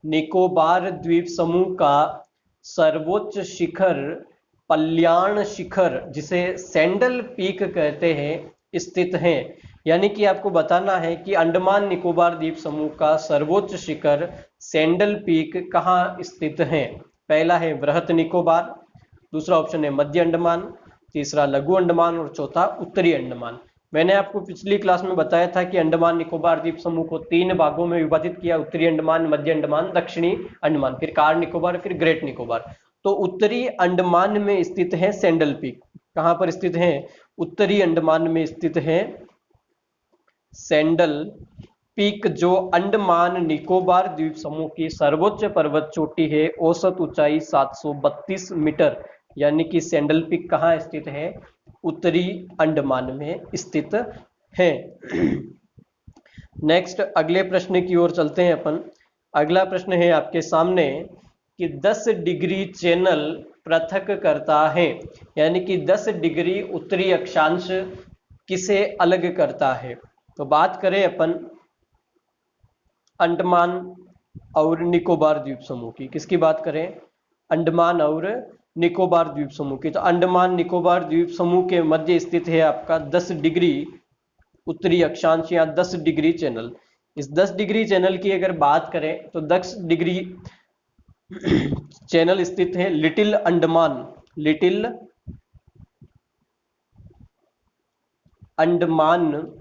[SPEAKER 1] निकोबार द्वीप समूह का सर्वोच्च शिखर पल्याण शिखर, जिसे सैंडल पीक कहते हैं, स्थित है। यानी कि आपको बताना है कि अंडमान निकोबार द्वीप समूह का सर्वोच्च शिखर सैंडल पीक कहाँ स्थित है? पहला है वृहत निकोबार, दूसरा ऑप्शन है मध्य अंडमान, तीसरा लघु अंडमान और चौथा उत्तरी अंडमान। मैंने आपको पिछली क्लास में बताया था कि अंडमान निकोबार द्वीप समूह को 3 भागों में विभाजित किया, उत्तरी अंडमान, मध्य अंडमान, दक्षिणी अंडमान, फिर कार निकोबार, फिर ग्रेट निकोबार। तो उत्तरी अंडमान में स्थित है सैंडल पीक। कहां पर स्थित है? उत्तरी अंडमान में स्थित है सैंडल पीक जो अंडमान निकोबार द्वीप समूह की सर्वोच्च पर्वत चोटी है, औसत ऊंचाई 732 मीटर, यानी कि सैंडल पीक कहाँ स्थित है? उत्तरी अंडमान में स्थित है। नेक्स्ट अगले प्रश्न की ओर चलते हैं अपन। अगला प्रश्न है आपके सामने कि 10 डिग्री चैनल पृथक करता है, यानी कि 10 डिग्री उत्तरी अक्षांश किसे अलग करता है? तो बात करें अपन अंडमान और निकोबार द्वीप समूह की। किसकी बात करें? अंडमान और निकोबार द्वीप समूह की। तो अंडमान निकोबार द्वीप समूह के मध्य स्थित है आपका 10 डिग्री उत्तरी अक्षांश या 10 डिग्री चैनल। इस 10 डिग्री चैनल की अगर बात करें तो 10 डिग्री चैनल स्थित है little Andaman, little Andaman,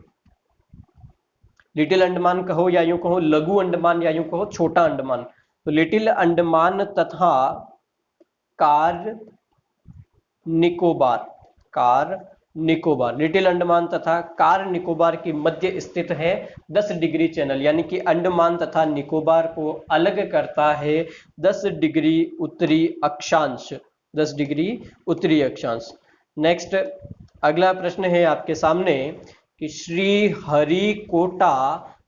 [SPEAKER 1] little Andaman कहो या यूं कहो लघु अंडमान या यूं कहो छोटा अंडमान। तो लिटिल अंडमान तथा car Nicobar, car Nicobar, little Andaman तथा कार निकोबार की मध्य स्थित है 10 डिग्री चैनल, यानी कि अंडमान तथा निकोबार को अलग करता है 10 डिग्री उत्तरी अक्षांश, 10 डिग्री उत्तरी अक्षांश। नेक्स्ट अगला प्रश्न है आपके सामने कि श्री हरिकोटा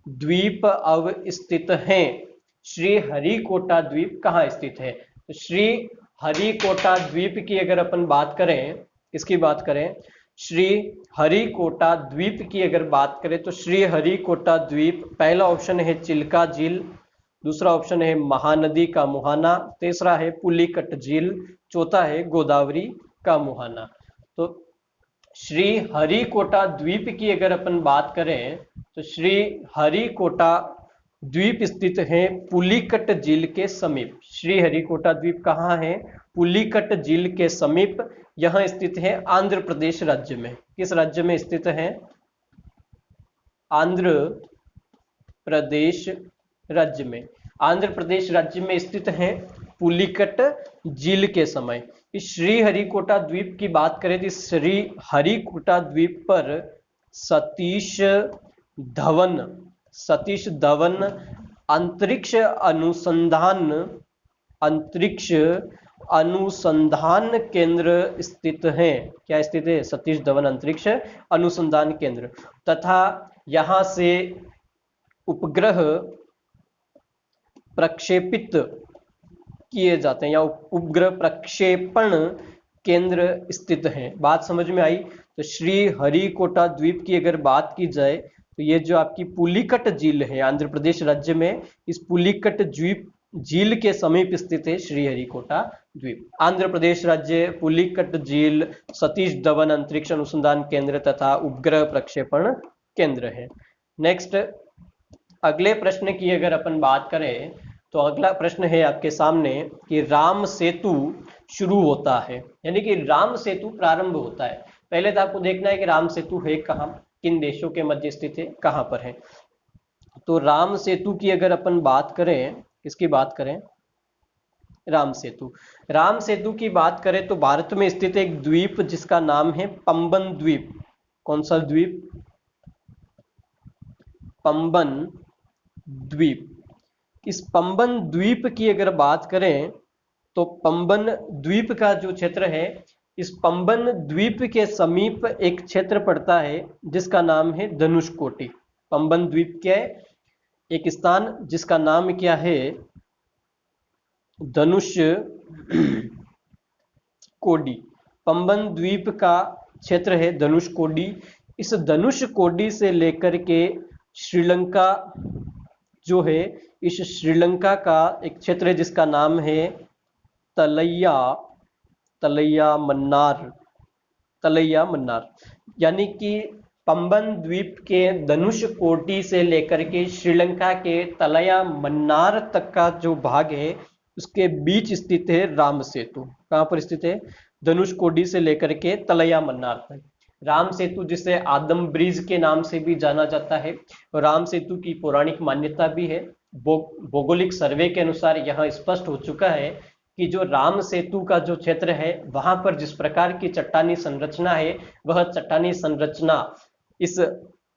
[SPEAKER 1] द्वीप अब स्थित है। श्री हरिकोटा द्वीप कहाँ स्थित है? तो श्री हरिकोटा द्वीप की अगर अपन बात करें, किसकी बात करें? श्री हरिकोटा द्वीप की अगर बात करें तो श्री हरिकोटा द्वीप, पहला ऑप्शन है चिल्का झील, दूसरा ऑप्शन है महानदी का मुहाना, तीसरा है पुलिकट झील, चौथा है गोदावरी का मुहाना। तो श्री हरिकोटा द्वीप की अगर अपन बात करें तो श्री हरिकोटा द्वीप स्थित है पुलिकट झील के समीप। श्री हरिकोटा द्वीप कहाँ है? पुलिकट झील के समीप। यह स्थित है आंध्र प्रदेश राज्य में। किस राज्य में स्थित है? आंध्र प्रदेश राज्य में। आंध्र प्रदेश राज्य में स्थित है पुलिकट झील के समय। इस श्री हरिकोटा द्वीप की बात करें तो श्री हरिकोटा द्वीप पर सतीश धवन अंतरिक्ष अनुसंधान केंद्र स्थित है। क्या स्थित है? सतीश धवन अंतरिक्ष अनुसंधान केंद्र। तथा यहां से उपग्रह प्रक्षेपित किए जाते हैं या उपग्रह प्रक्षेपण केंद्र स्थित है। बात समझ में आई? तो श्री हरिकोटा द्वीप की अगर बात की जाए तो ये जो आपकी पुलिकट झील है आंध्र प्रदेश राज्य में, इस पुलिकट द्वीप झील के समीप स्थित है श्री हरिकोटा द्वीप। आंध्र प्रदेश राज्य, पुलिकट झील, सतीश धवन अंतरिक्ष अनुसंधान केंद्र तथा उपग्रह प्रक्षेपण केंद्र है। नेक्स्ट अगले प्रश्न की अगर अपन बात करें तो अगला प्रश्न है आपके सामने कि राम सेतु शुरू होता है, यानी कि राम सेतु प्रारंभ होता है। पहले तो आपको देखना है कि राम सेतु है कहाँ, किन देशों के मध्य स्थित है, कहाँ पर है। तो राम सेतु की अगर अपन बात करें, किसकी बात करें? राम सेतु। राम सेतु की बात करें तो भारत में स्थित एक द्वीप जिसका नाम है पंबन द्वीप। कौन सा द्वीप? पंबन द्वीप। इस पंबन द्वीप की अगर बात करें तो पंबन द्वीप का जो क्षेत्र है, इस पंबन द्वीप के समीप एक क्षेत्र पड़ता है जिसका नाम है धनुषकोटी। पंबन द्वीप के एक स्थान जिसका नाम क्या है? धनुष कोडी। पंबन द्वीप का क्षेत्र है धनुष कोडी। इस धनुष कोडी से लेकर के श्रीलंका जो है, इस श्रीलंका का एक क्षेत्र है जिसका नाम है तलैया मन्नार, यानी कि पंबन द्वीप के धनुष कोटी से लेकर के श्रीलंका के तलैया मन्नार तक का जो भाग है उसके बीच स्थित है राम सेतु। कहाँ पर स्थित है? धनुष कोडी से लेकर के तलैया मन्नार तक। राम सेतु जिसे आदम ब्रिज के नाम से भी जाना जाता है, और राम सेतु की पौराणिक मान्यता भी है। भौगोलिक सर्वे के अनुसार यह स्पष्ट हो चुका है कि जो राम सेतु का जो क्षेत्र है वहां पर जिस प्रकार की चट्टानी संरचना है, वह चट्टानी संरचना इस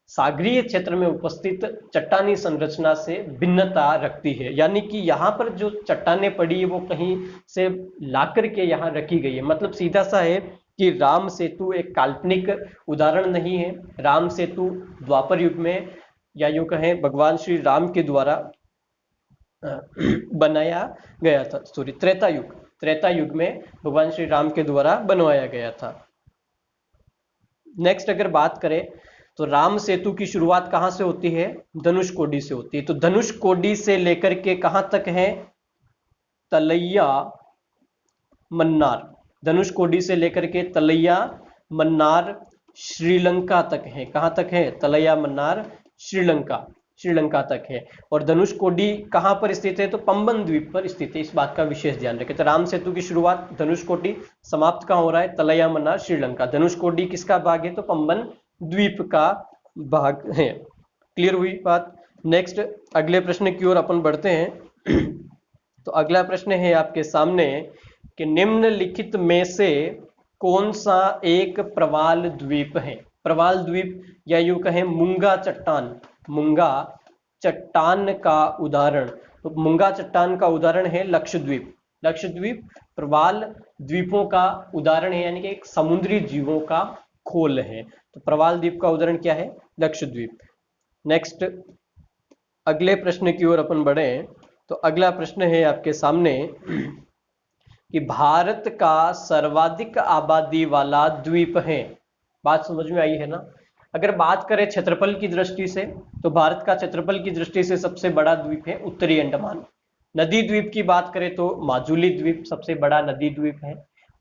[SPEAKER 1] सागरीय क्षेत्र में उपस्थित चट्टानी संरचना से भिन्नता रखती है। यानी कि यहाँ पर जो चट्टानें पड़ी है वो कहीं से लाकर के यहाँ रखी गई है। मतलब सीधा सा है कि राम सेतु एक काल्पनिक उदाहरण नहीं है। राम सेतु द्वापर युग में, या यूं कहें भगवान श्री राम के द्वारा बनाया गया था। सॉरी, त्रेता युग में भगवान श्री राम के द्वारा बनवाया गया था। नेक्स्ट अगर बात करें तो राम सेतु की शुरुआत कहां से होती है? धनुषकोडी से होती है। तो धनुषकोडी से लेकर के कहां तक है? तलैया मन्नार। धनुषकोडी से लेकर के तलैया मन्नार श्रीलंका तक है। कहां तक है? तलैया मन्नार श्रीलंका तक है। और धनुषकोडी कहां पर स्थित है? तो पंबन द्वीप पर स्थित है। इस बात का विशेष ध्यान रखें। तो राम सेतु की शुरुआत धनुषकोडी, समाप्त कहां हो रहा है? तलैया मन्नार श्रीलंका। धनुषकोडी किसका भाग है? तो पंबन द्वीप का भाग है। क्लियर हुई बात? नेक्स्ट अगले प्रश्न की ओर अपन बढ़ते हैं। तो अगला प्रश्न है आपके सामने कि निम्नलिखित में से कौन सा एक प्रवाल द्वीप है? प्रवाल द्वीप या यूं कहें मूंगा चट्टान का उदाहरण। तो मूंगा चट्टान का उदाहरण है लक्षद्वीप। लक्षद्वीप प्रवाल द्वीपों का उदाहरण है, यानी कि एक समुद्री जीवों का खोल है। तो प्रवाल द्वीप का उदाहरण क्या है? लक्षद्वीप। नेक्स्ट अगले प्रश्न की ओर अपन बढ़े। तो अगला प्रश्न है आपके सामने कि भारत का सर्वाधिक आबादी वाला द्वीप है। बात समझ में आई है ना? अगर बात करें क्षेत्रफल की दृष्टि से तो भारत का क्षेत्रफल की दृष्टि से सबसे बड़ा द्वीप है उत्तरी अंडमान। नदी द्वीप की बात करें तो माजुली द्वीप सबसे बड़ा नदी द्वीप है।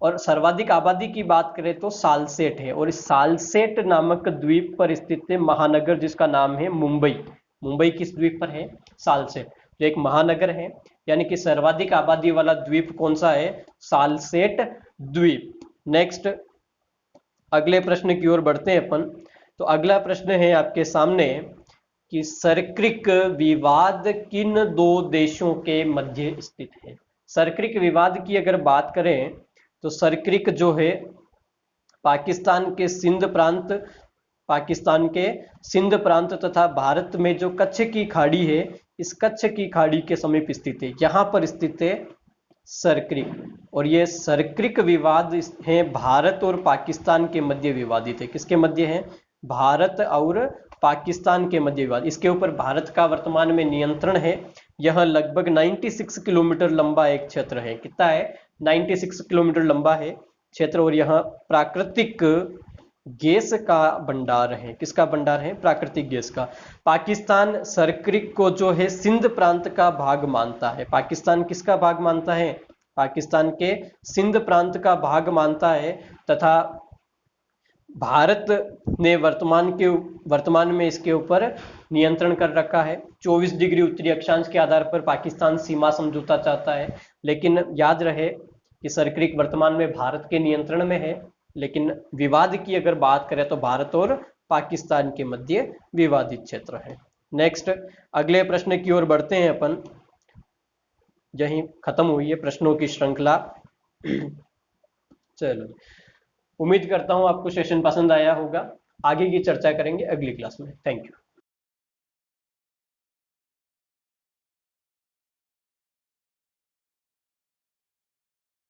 [SPEAKER 1] और सर्वाधिक आबादी की बात करें तो सालसेट है। और इस सालसेट नामक द्वीप पर स्थित है महानगर जिसका नाम है मुंबई। मुंबई किस द्वीप पर है? सालसेट, जो एक महानगर है। यानी कि सर्वाधिक आबादी वाला द्वीप कौन सा है? सालसेट द्वीप। नेक्स्ट अगले प्रश्न की ओर बढ़ते हैं अपन। तो अगला प्रश्न है आपके सामने कि सर्क्रिक विवाद किन दो देशों के मध्य स्थित है? सर्क्रिक विवाद की अगर बात करें तो सर्क्रिक जो है पाकिस्तान के सिंध प्रांत तथा भारत में जो कच्छ की खाड़ी है, इस कच्छ की खाड़ी के समीप स्थित है। यहां पर स्थित है सर्क्रिक। और ये सर्क्रिक विवाद है भारत और पाकिस्तान के मध्य विवादित है। किसके मध्य है? भारत और पाकिस्तान के मध्य विवाद। इसके ऊपर भारत का वर्तमान में नियंत्रण है। यह लगभग 96 किलोमीटर लंबा एक क्षेत्र है। कितना है? 96 किलोमीटर लंबा है क्षेत्र। और यह प्राकृतिक गैस का भंडार है। किसका भंडार है? प्राकृतिक गैस का। पाकिस्तान सर्क्रिक को जो है सिंध प्रांत का भाग मानता है। पाकिस्तान किसका भाग मानता है? पाकिस्तान के सिंध प्रांत का भाग मानता है। तथा भारत ने वर्तमान में इसके ऊपर नियंत्रण कर रखा है। 24 डिग्री उत्तरी अक्षांश के आधार पर पाकिस्तान सीमा समझौता चाहता है। लेकिन याद रहे कि सर्क्रिक वर्तमान में भारत के नियंत्रण में है। लेकिन विवाद की अगर बात करें तो भारत और पाकिस्तान के मध्य विवादित क्षेत्र है। नेक्स्ट अगले प्रश्न की ओर बढ़ते हैं अपन। यहीं खत्म हुई है प्रश्नों की श्रृंखला। चलो, उम्मीद करता हूं आपको सेशन पसंद आया होगा। आगे की चर्चा करेंगे अगली क्लास में। Thank you.